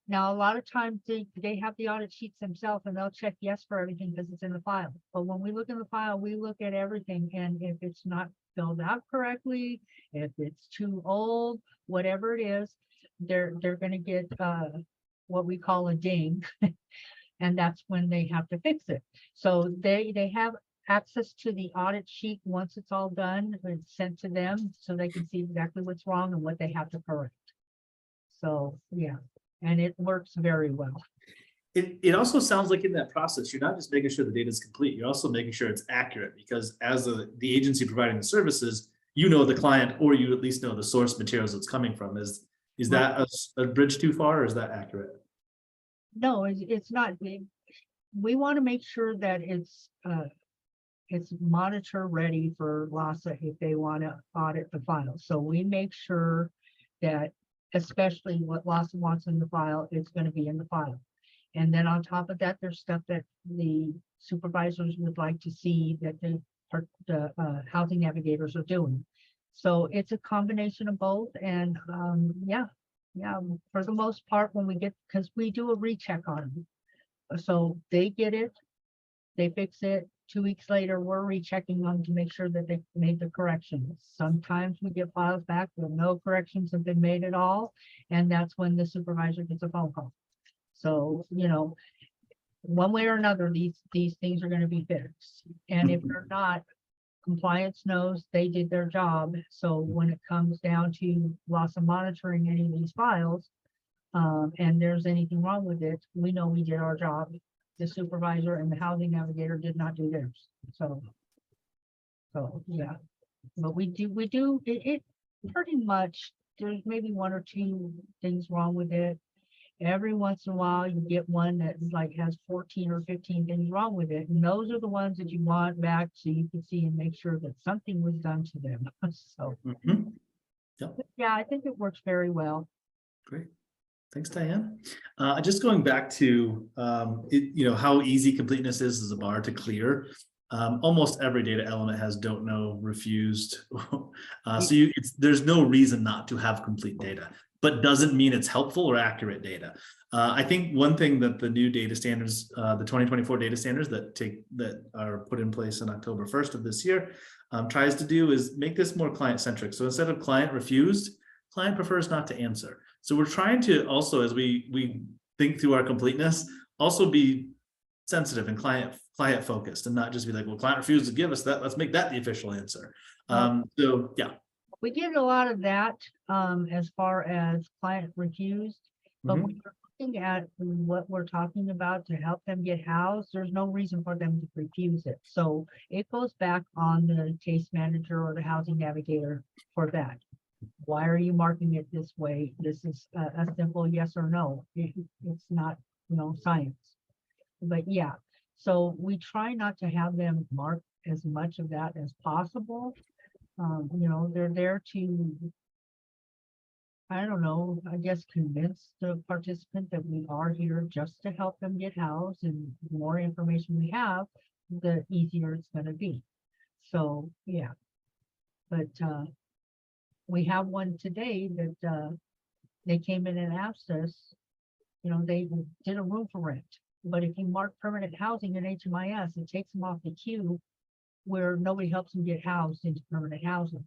Now, a lot of times they have the audit sheets themselves and they'll check yes for everything because it's in the file. But when we look in the file, we look at everything, and if it's not filled out correctly, if it's too old, whatever it is, they're going to get what we call a ding. And that's when they have to fix it. So they have access to the audit sheet once it's all done. It's sent to them so they can see exactly what's wrong and what they have to correct. So yeah, and it works very well. It also sounds like in that process, you're not just making sure the data is complete, you're also making sure it's accurate, because as the agency providing the services, you know the client, or you at least know the source materials it's coming from. Is that a bridge too far, or is that accurate? No, it's not. We want to make sure that it's monitor ready for LASA if they want to audit the file. So we make sure that especially what LASA wants in the file, it's going to be in the file. And then on top of that, there's stuff that the supervisors would like to see that the housing navigators are doing. So it's a combination of both. And yeah, for the most part, when we get, because we do a recheck on them. So they get it, they fix it. 2 weeks later, we're rechecking them to make sure that they made the corrections. Sometimes we get files back where no corrections have been made at all. And that's when the supervisor gets a phone call. So, you know, one way or another, these things are going to be fixed. And if they're not, compliance knows they did their job. So when it comes down to LASA monitoring any of these files, and there's anything wrong with it, we know we did our job. The supervisor and the housing navigator did not do theirs. So yeah, but we do it pretty much. There's maybe 1 or 2 things wrong with it. Every once in a while you get one that like has 14 or 15 things wrong with it, and those are the ones that you want back so you can see and make sure that something was done to them. So yeah, I think it works very well. Great. Thanks, Diane. Just going back to you know, how easy completeness is as a bar to clear. Almost every data element has don't know, refused. So there's no reason not to have complete data, but doesn't mean it's helpful or accurate data. I think one thing that the new data standards, the 2024 data standards that are put in place on October 1st of this year, tries to do is make this more client-centric. So instead of client refused, client prefers not to answer. So we're trying to also, as we think through our completeness, also be sensitive and client focused, and not just be like, well, client refused to give us that, let's make that the official answer. So yeah. We did a lot of that as far as client refused, but when we're looking at what we're talking about to help them get housed, there's no reason for them to refuse it. So it goes back on the case manager or the housing navigator for that. Why are you marking it this way? This is a simple yes or no. It's not, you know, science. But yeah, so we try not to have them mark as much of that as possible. You know, they're there to, I don't know, I guess convince the participant that we are here just to help them get housed, and the more information we have, the easier it's going to be. So yeah, but we have one today that they came in and asked us, you know, they did a room for rent, but if you mark permanent housing in HMIS, it takes them off the queue where nobody helps them get housed into permanent housing.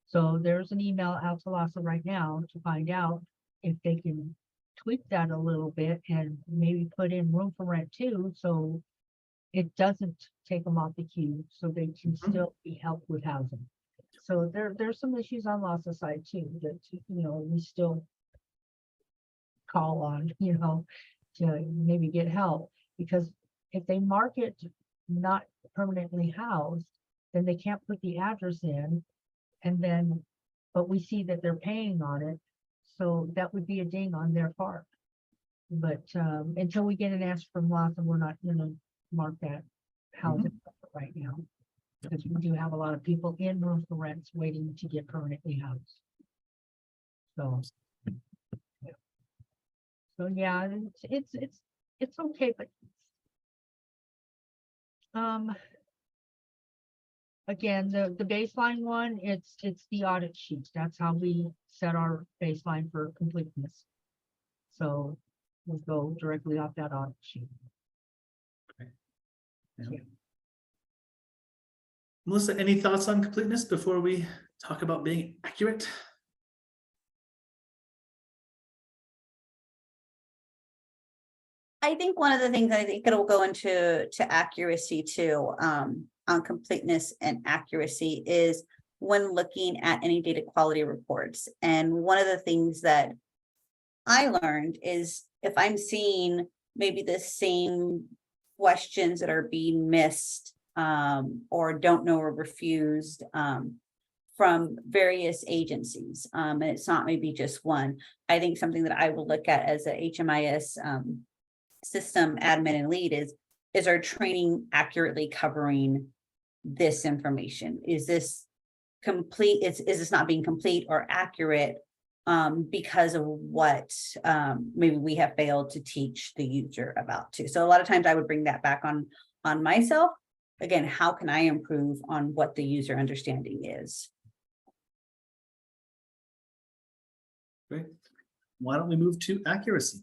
So there's an email out to LASA right now to find out if they can tweak that a little bit and maybe put in room for rent too, so it doesn't take them off the queue, so they can still be helped with housing. So there's some issues on LAHSA side too, that, we still call on, to maybe get help, because if they mark it not permanently housed, then they can't put the address in, and then, but we see that they're paying on it, so that would be a ding on their part. But until we get an answer from LAHSA, we're not gonna mark that housing right now, because we do have a lot of people in room for rents waiting to get permanently housed. So. So yeah, it's okay, but again, the baseline one, it's the audit sheet. That's how we set our baseline for completeness. So we'll go directly off that audit sheet. Okay. Yeah. Yeah. Melissa, any thoughts on completeness before we talk about being accurate? I think one of the things, I think it'll go into accuracy too, on completeness and accuracy, is when looking at any data quality reports. And one of the things that I learned is, if I'm seeing maybe the same questions that are being missed, or don't know or refused, from various agencies, and it's not maybe just one, I think something that I will look at as a HMIS system admin and lead is our training accurately covering this information? Is this complete? Is this not being complete or accurate because of what maybe we have failed to teach the user about too? So a lot of times I would bring that back on myself. Again, how can I improve on what the user understanding is? Great. Why don't we move to accuracy?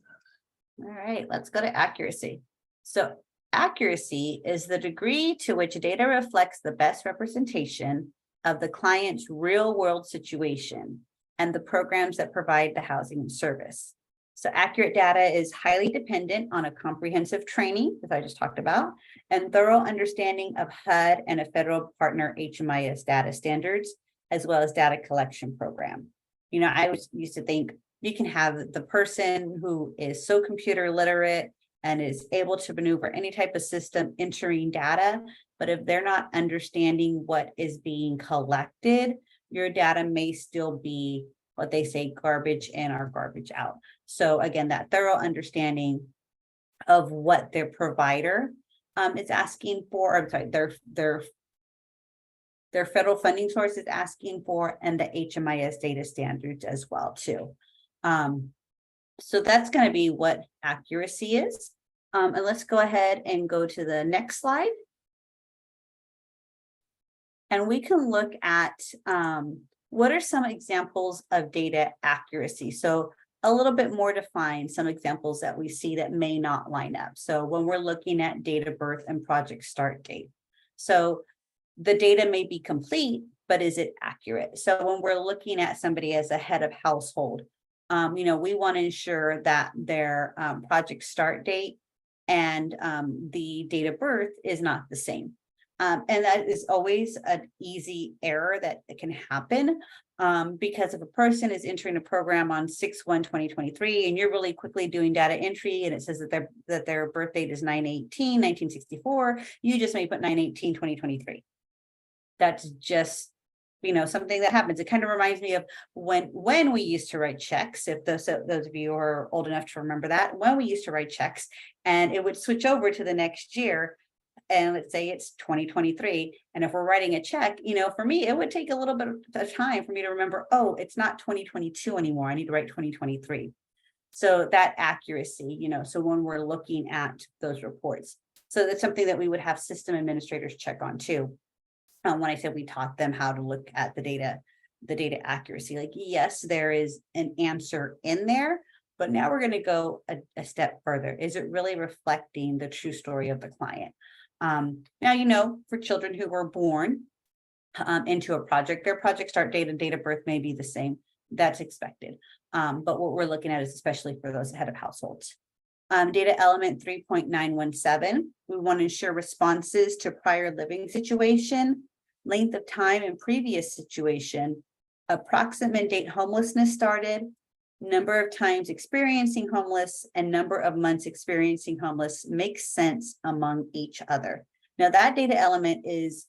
All right, let's go to accuracy. So accuracy is the degree to which data reflects the best representation of the client's real world situation and the programs that provide the housing and service. So accurate data is highly dependent on a comprehensive training, as I just talked about, and thorough understanding of HUD and a federal partner HMIS data standards, as well as data collection program. I used to think you can have the person who is so computer literate and is able to maneuver any type of system entering data, but if they're not understanding what is being collected, your data may still be what they say garbage in or garbage out. So again, that thorough understanding of what their provider is asking for, or sorry, their federal funding source is asking for, and the HMIS data standards as well too. So that's going to be what accuracy is. And let's go ahead and go to the next slide. And we can look at what are some examples of data accuracy. So a little bit more defined, some examples that we see that may not line up. So when we're looking at date of birth and project start date. So the data may be complete, but is it accurate? So when we're looking at somebody as a head of household, we want to ensure that their project start date and the date of birth is not the same. And that is always an easy error that can happen because if a person is entering a program on 6/1/2023 and you're really quickly doing data entry and it says that their birth date is 9/18/1964, you just may put 9/18/2023. That's just something that happens. It kind of reminds me of when we used to write checks, if those of you are old enough to remember that, when we used to write checks and it would switch over to the next year, and let's say it's 2023, and if we're writing a check, for me, it would take a little bit of time for me to remember, oh, it's not 2022 anymore, I need to write 2023. So that accuracy, so when we're looking at those reports, so that's something that we would have system administrators check on too. When I said we taught them how to look at the data accuracy, like, yes, there is an answer in there, but now we're going to go a step further. Is it really reflecting the true story of the client? Now, for children who were born into a project, their project start date and date of birth may be the same, that's expected. But what we're looking at is especially for those head of households. Data element 3.917, we want to ensure responses to prior living situation, length of time in previous situation, approximate date homelessness started, number of times experiencing homeless, and number of months experiencing homeless makes sense among each other. Now that data element is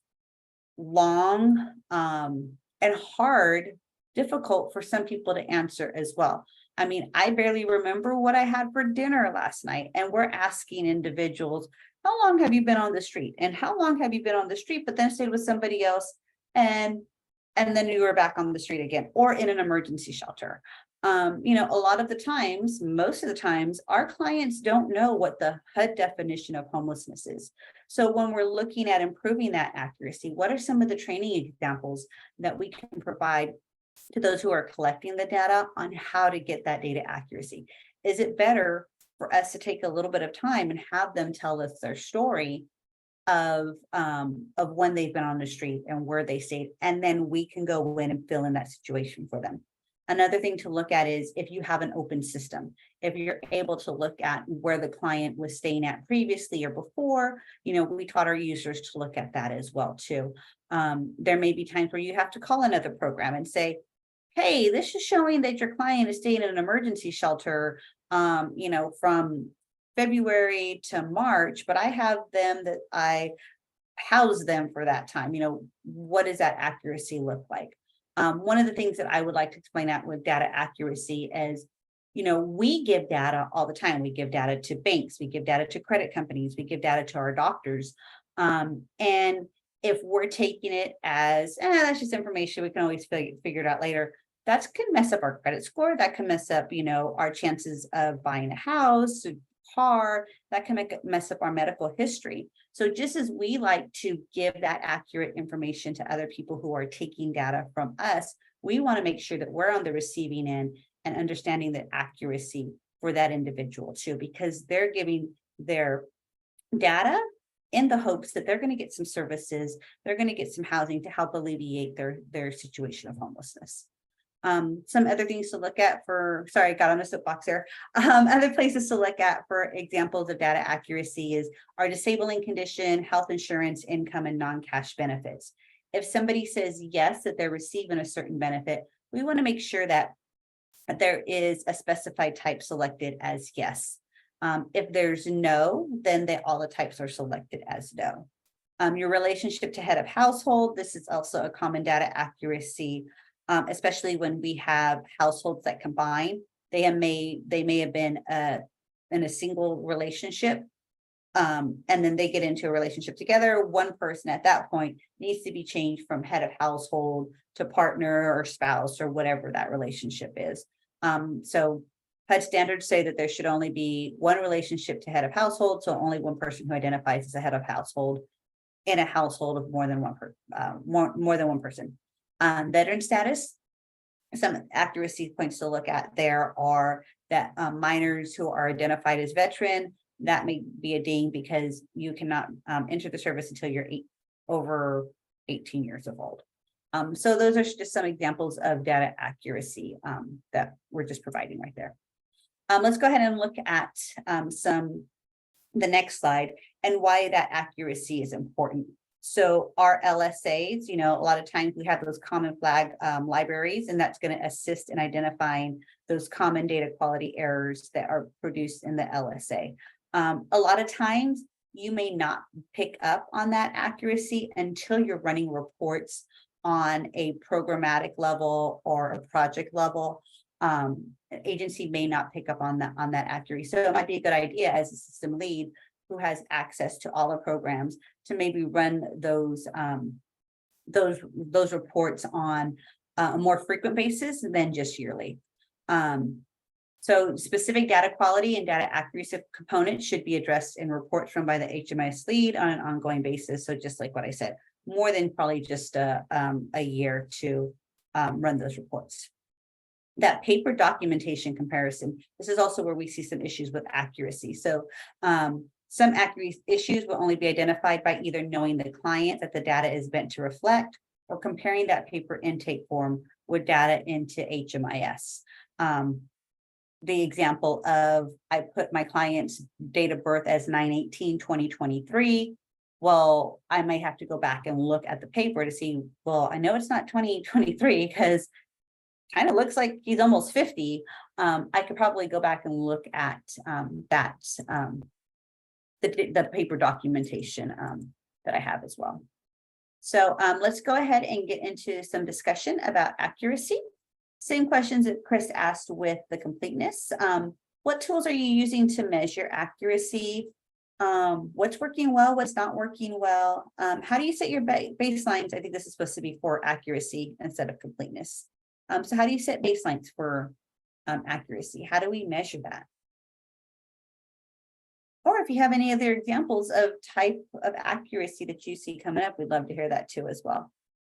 long and hard, difficult for some people to answer as well. I mean, I barely remember what I had for dinner last night, and we're asking individuals, how long have you been on the street? And how long have you been on the street, but then stayed with somebody else, and then you were back on the street again, or in an emergency shelter. You know, a lot of the times, most of the times, our clients don't know what the HUD definition of homelessness is. So when we're looking at improving that accuracy, what are some of the training examples that we can provide to those who are collecting the data on how to get that data accuracy? Is it better for us to take a little bit of time and have them tell us their story of when they've been on the street and where they stayed, and then we can go in and fill in that situation for them? Another thing to look at is if you have an open system, if you're able to look at where the client was staying at previously or before, you know, we taught our users to look at that as well too. There may be times where you have to call another program and say, hey, this is showing that your client is staying in an emergency shelter, you know, from February to March, but I have them that I house them for that time. You know, what does that accuracy look like? One of the things that I would like to explain out with data accuracy is, you know, we give data all the time. We give data to banks, we give data to credit companies, we give data to our doctors. And if we're taking it as, that's just information, we can always figure it out later, that can mess up our credit score. That can mess up, you know, our chances of buying a house, a car. That can mess up our medical history. So just as we like to give that accurate information to other people who are taking data from us, we want to make sure that we're on the receiving end and understanding the accuracy for that individual too, because they're giving their data in the hopes that they're going to get some services, they're going to get some housing to help alleviate their situation of homelessness. Some other things to look at for, sorry, I got on a soapbox there. Other places to look at for examples of data accuracy is our disabling condition, health insurance, income, and non-cash benefits. If somebody says yes, that they're receiving a certain benefit, we want to make sure that there is a specified type selected as yes. If there's no, then all the types are selected as no. Your relationship to head of household, this is also a common data accuracy, especially when we have households that combine. They may have been in a single relationship, and then they get into a relationship together. One person at that point needs to be changed from head of household to partner or spouse or whatever that relationship is. So HUD standards say that there should only be one relationship to head of household, so only one person who identifies as a head of household in a household of more than one person. Veteran status, some accuracy points to look at there are that minors who are identified as veteran, that may be a ding because you cannot enter the service until you're over 18 years old. So those are just some examples of data accuracy that we're just providing right there. Let's go ahead and look at the next slide and why that accuracy is important. So our LSAs, you know, a lot of times we have those common flag libraries, and that's going to assist in identifying those common data quality errors that are produced in the LSA. A lot of times you may not pick up on that accuracy until you're running reports on a programmatic level or a project level. An agency may not pick up on that accuracy. So it might be a good idea as a system lead who has access to all the programs to maybe run those reports on a more frequent basis than just yearly. So specific data quality and data accuracy components should be addressed in reports run by the HMIS lead on an ongoing basis. So just like what I said, more than probably just a year to run those reports. That paper documentation comparison, this is also where we see some issues with accuracy. So some accuracy issues will only be identified by either knowing the client that the data is meant to reflect or comparing that paper intake form with data into HMIS. The example of, I put my client's date of birth as 9/18/2023. Well, I might have to go back and look at the paper to see, well, I know it's not 2023 because kind of looks like he's almost 50. I could probably go back and look at the paper documentation that I have as well. So let's go ahead and get into some discussion about accuracy. Same questions that Chris asked with the completeness. What tools are you using to measure accuracy? What's working well, what's not working well? How do you set your baselines? I think this is supposed to be for accuracy instead of completeness. So how do you set baselines for accuracy? How do we measure that? Or if you have any other examples of type of accuracy that you see coming up, we'd love to hear that too as well.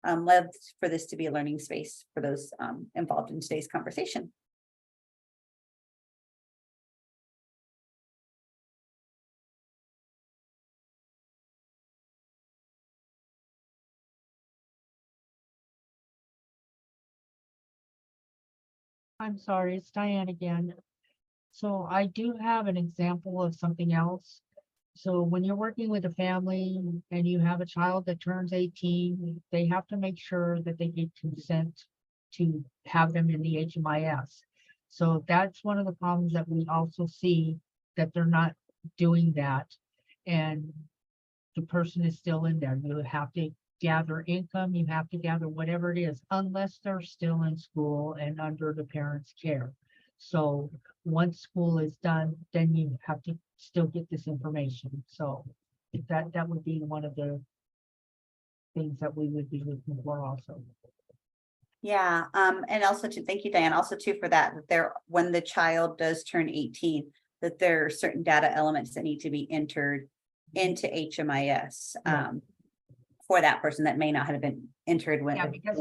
Love for this to be a learning space for those involved in today's conversation. I'm sorry, it's Diane again. So I do have an example of something else. So when you're working with a family and you have a child that turns 18, they have to make sure that they get consent to have them in the HMIS. So that's one of the problems that we also see, that they're not doing that. And the person is still in there. You have to gather income, you have to gather whatever it is, unless they're still in school and under the parents' care. So once school is done, then you have to still get this information. So that would be one of the things that we would be looking for also. Yeah, and also too, thank you, Diane, also too for that there, when the child does turn 18, that there are certain data elements that need to be entered into HMIS for that person that may not have been entered when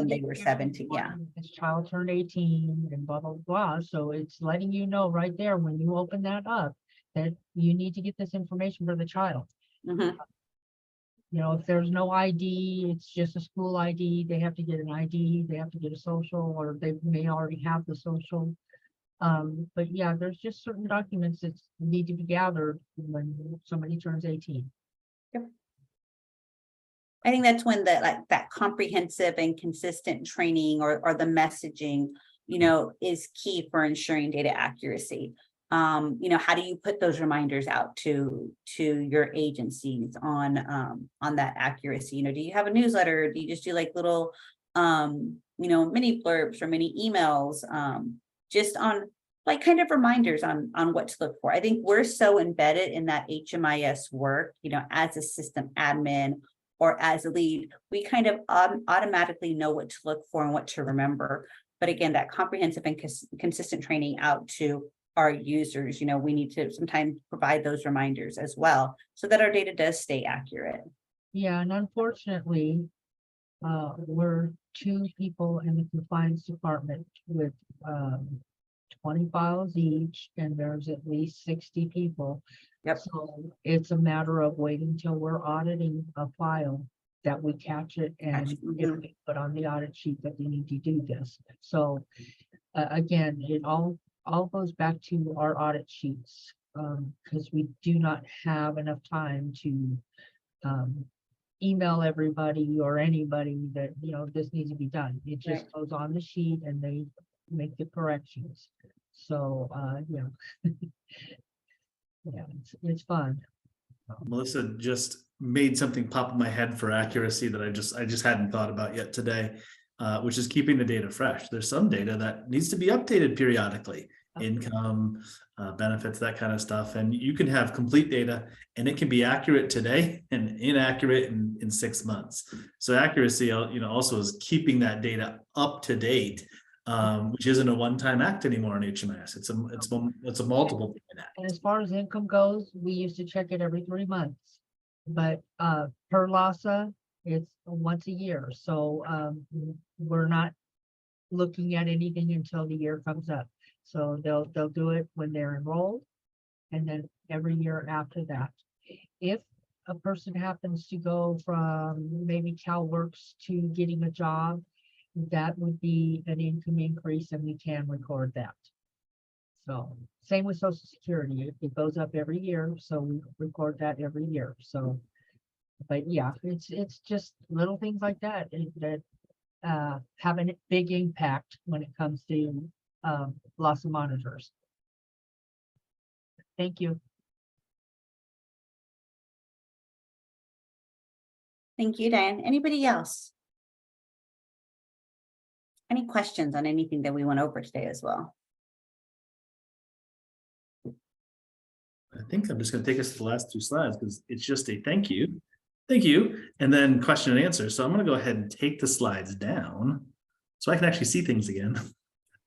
they were 17. Yeah. This child turned 18 and blah, blah, blah. So it's letting you know right there when you open that up that you need to get this information for the child. Mm-hmm. You know, if there's no ID, it's just a school ID, they have to get an ID, they have to get a social, or they may already have the social. But yeah, there's just certain documents that need to be gathered when somebody turns 18. Yep. I think that's when that comprehensive and consistent training or the messaging, you know, is key for ensuring data accuracy. You know, how do you put those reminders out to your agencies on that accuracy? You know, do you have a newsletter? Do you just do like little, you know, mini blurbs or mini emails, just on like kind of reminders on what to look for? I think we're so embedded in that HMIS work, you know, as a system admin or as a lead, we kind of automatically know what to look for and what to remember. But again, that comprehensive and consistent training out to our users, you know, we need to sometimes provide those reminders as well so that our data does stay accurate. Yeah, and unfortunately, we're 2 people in the compliance department with 20 files each, and there's at least 60 people. Yep. So it's a matter of waiting till we're auditing a file that we catch it and if we put on the audit sheet that we need to do this. So again, it all goes back to our audit sheets, because we do not have enough time to email everybody or anybody that, you know, this needs to be done. It just goes on the sheet and they make the corrections. So yeah. Yeah, it's fun. Melissa just made something pop in my head for accuracy that I just hadn't thought about yet today, which is keeping the data fresh. There's some data that needs to be updated periodically, income, benefits, that kind of stuff. And you can have complete data and it can be accurate today and inaccurate in 6 months. So accuracy, you know, also is keeping that data up to date, which isn't a one-time act anymore in HMIS. It's a multiple act. And as far as income goes, we used to check it every 3 months, but per LASA, it's once a year. So we're not looking at anything until the year comes up. So they'll do it when they're enrolled, and then every year after that. If a person happens to go from maybe CalWorks to getting a job, that would be an income increase and we can record that. So same with Social Security, it goes up every year, so we record that every year, so. But yeah, it's just little things like that that have a big impact when it comes to loss of monitors. Thank you. Thank you, Diane. Anybody else? Any questions on anything that we went over today as well? I think I'm just going to take us to the last 2 slides because it's just a thank you, and then question and answer. So I'm going to go ahead and take the slides down so I can actually see things again.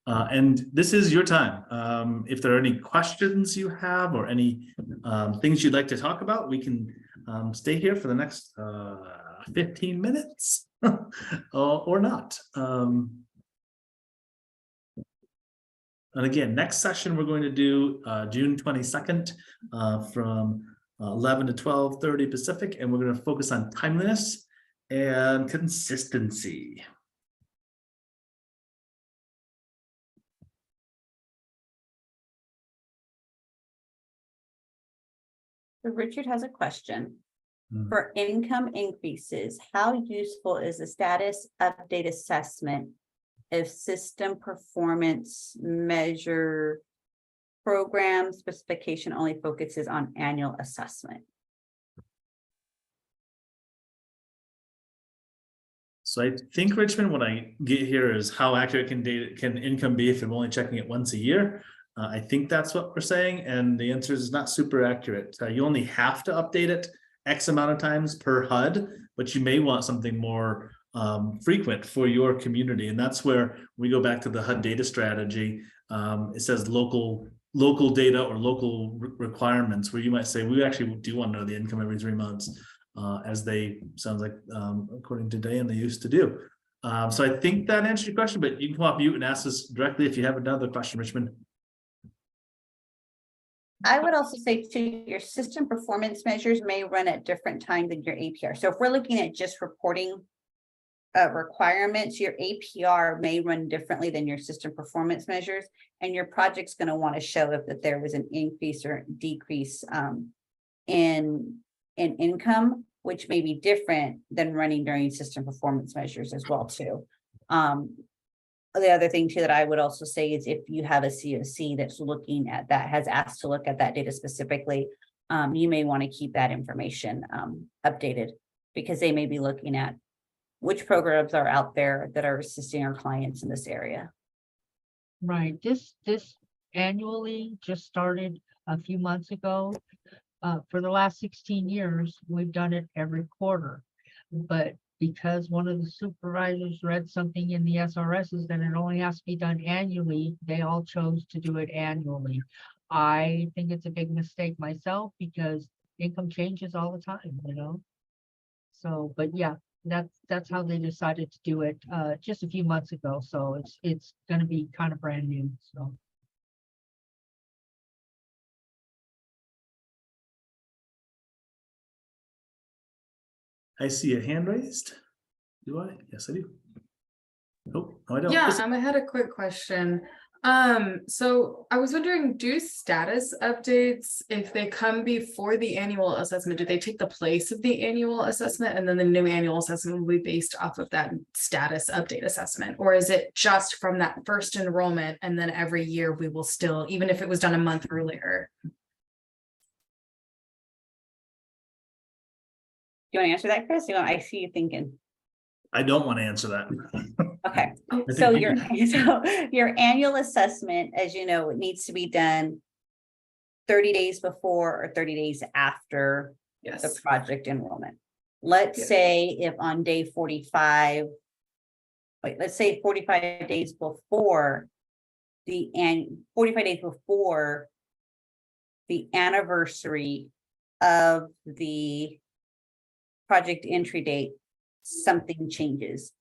And this is your time. If there are any questions you have or any things you'd like to talk about, we can stay here for the next 15 minutes or not. And again, next session, we're going to do June 22nd from 11 to 12:30 Pacific, and we're going to focus on timeliness and consistency. So Richard has a question. Hmm. For income increases, how useful is the status update assessment if system performance measure program specification only focuses on annual assessment? So I think, Richmond, what I get here is how accurate can income be if I'm only checking it once a year? I think that's what we're saying, and the answer is not super accurate. You only have to update it X amount of times per HUD, but you may want something more frequent for your community, and that's where we go back to the HUD data strategy. It says local data or local requirements, where you might say we actually do want to know the income every 3 months, as they sounds like according to Diane they used to do. So I think that answers your question, but you can come off mute and ask us directly if you have another question, Richmond. I would also say too, your system performance measures may run at different times than your APR. So if we're looking at just reporting requirements, your APR may run differently than your system performance measures, and your project's going to want to show if that there was an increase or decrease in income, which may be different than running during system performance measures as well too. The other thing too that I would also say is if you have a COC that's looking at that, has asked to look at that data specifically, you may want to keep that information updated, because they may be looking at which programs are out there that are assisting our clients in this area. Right, this annually just started a few months ago. For the last 16 years, we've done it every quarter, but because one of the supervisors read something in the SRSs that it only has to be done annually, they all chose to do it annually. I think it's a big mistake myself, because income changes all the time, you know? So, but yeah, that's how they decided to do it just a few months ago. So it's going to be kind of brand new. So. I see a hand raised. Do I? Yes, I do. Nope, no, I don't. Yeah, I had a quick question. So I was wondering, do status updates, if they come before the annual assessment, do they take the place of the annual assessment, and then the new annual assessment will be based off of that status update assessment? Or is it just from that first enrollment, and then every year we will still, even if it was done a month earlier? You want to answer that, Chris? I see you thinking. I don't want to answer that. Okay, I so think your annual assessment, as you know, it needs to be done 30 days before or 30 days after Yes. the project enrollment. Let's Yeah. say if on day 45, let's say 45 days before 45 days before the anniversary of the project entry date, something changes.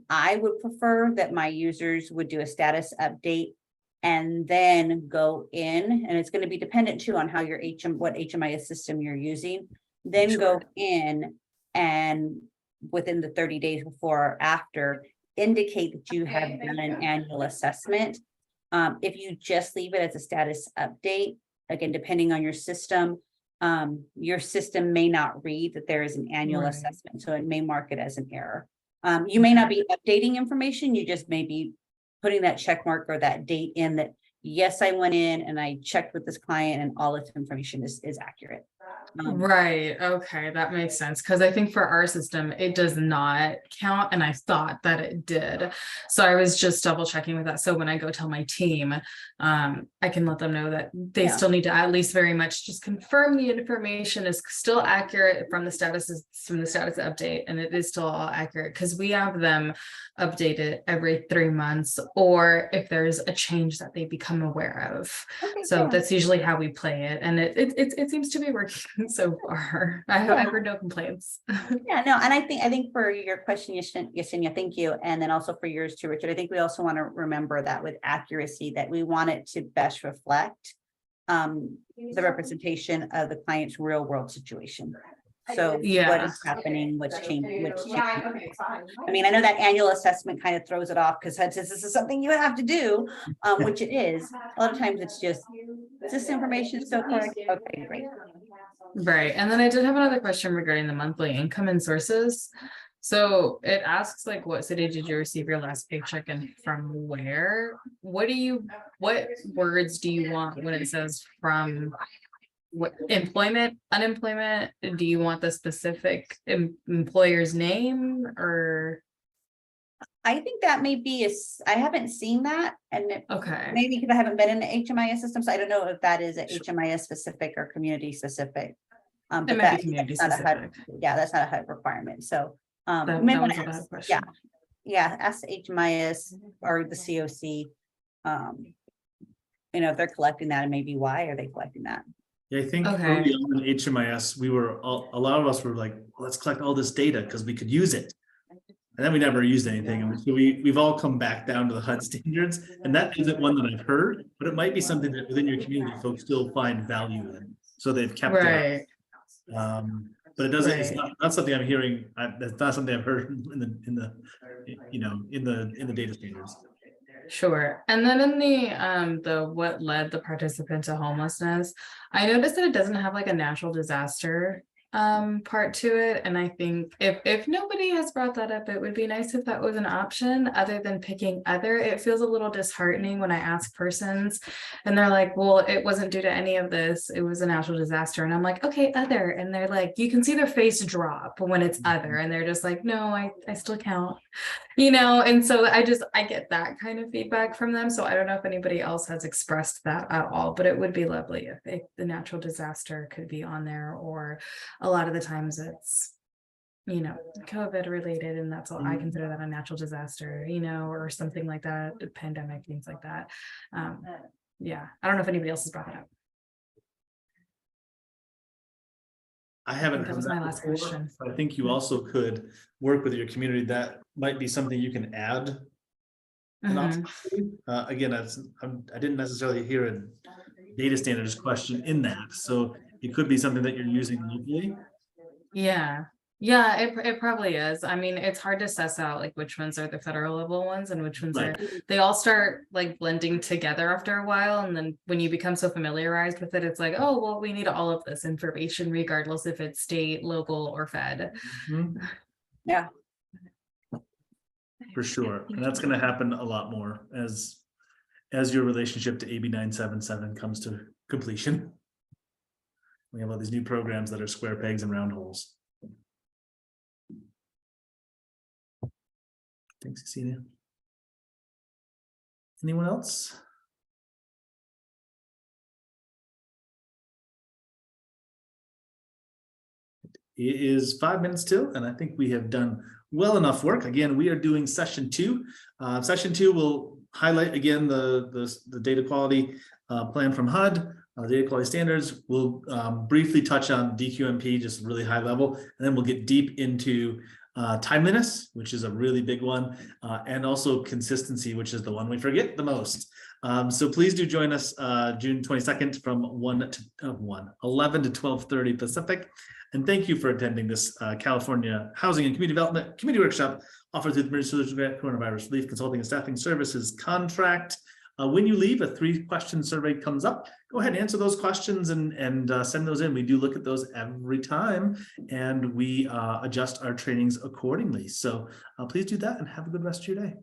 I would prefer that my users would do a status update and then go in, and it's going to be dependent too on how your what HMIS system you're using, then Sure. go in and within the 30 days before or after, indicate that you have done an annual assessment. If you just leave it as a status update, again, depending on your system may not read that there is an annual Right. assessment, so it may mark it as an error. You may not be updating information, you just may be putting that check mark or that date in that, yes, I went in and I checked with this client and all its information is accurate. Right. Okay. That makes sense. Because I think for our system, it does not count. And I thought that it did. So I was just double checking with that. So when I go tell my team, I can let them know that they Yeah. still need to at least very much just confirm the information is still accurate from the status update. And it is still all accurate because we have them updated every 3 months, or if there's a change that they become aware of. Okay, So yeah. that's usually how we play it. And it seems to be working so far. I've heard no complaints. Yeah, no, and I think for your question, Yesenia, thank you. And then also for yours too, Richard, I think we also want to remember that with accuracy, that we want it to best reflect the representation of the client's real world situation. So Yeah. what is happening, what's changing, I mean, I know that annual assessment kind of throws it off because this is something you have to do, which it is. A lot of times it's just, is this information still correct? Okay, great. Right. And then I did have another question regarding the monthly income and sources. So it asks like, what city did you receive your last paycheck and from where? What words do you want when it says from what employment, unemployment? Do you want the specific employer's name or? I think that may be I haven't seen that, and Okay. maybe because I haven't been in the HMIS system, so I don't know if that is a HMIS specific or community specific. But It might be community that's not a HUD, specific. yeah, that's not a HUD requirement. So That you may was want a to bad ask, question. ask the HMIS or the COC. If they're collecting that, and maybe why are they collecting that? Yeah, I think Okay. early on in HMIS, a lot of us were like, let's collect all this data because we could use it. And then we never used anything. And so we've all come back down to the HUD standards. And that isn't one that I've heard, but it might be something that within your community folks still find value in. So they've kept Right. it. But it doesn't, it's Right. not something I'm hearing. That's not something I've heard in the data standards. Sure. And then in the what led the participant to homelessness, I noticed that it doesn't have like a natural disaster part to it. And I think if nobody has brought that up, it would be nice if that was an option other than picking other. It feels a little disheartening when I ask persons and they're like, well, it wasn't due to any of this, it was a natural disaster. And I'm like, okay, other. And they're like, you can see their face drop when it's other, and they're just like, no, I still count, and so I get that kind of feedback from them. So I don't know if anybody else has expressed that at all, but it would be lovely if the natural disaster could be on there, or a lot of the times it's, COVID related, and that's all I consider that a natural disaster, or something like that, a pandemic, things like that. Yeah, I don't know if anybody else has brought that up. I haven't That heard was that my last before, question. but I think you also could work with your community. That might be something you can add. An option. Again, I didn't necessarily hear a data standards question in that, so it could be something that you're using locally. Yeah, it probably is. I mean, it's hard to suss out like which ones are the federal level ones and which ones Right. they all start like blending together after a while. And then when you become so familiarized with it, it's like, oh, well, we need all of this information, regardless if it's state, local, or fed. Yeah. For sure, and that's going to happen a lot more as your relationship to AB 977 comes to completion. We have all these new programs that are square pegs and round holes. Thanks, Cecilia. Anyone else? It is 5 minutes till, and I think we have done well enough work. Again, we are doing session 2. Session 2 will highlight again the data quality plan from HUD, data quality standards. We'll briefly touch on DQMP, just really high level, and then we'll get deep into timeliness, which is a really big one, and also consistency, which is the one we forget the most. So please do join us June 22nd from 11 to 12:30 Pacific. And thank you for attending this California Housing and Community Development Community Workshop offered through the Emergency Solutions Grant Coronavirus Relief Consulting and Staffing Services contract. When you leave, a 3-question survey comes up. Go ahead and answer those questions and send those in. We do look at those every time, and we adjust our trainings accordingly. So please do that and have a good rest of your day.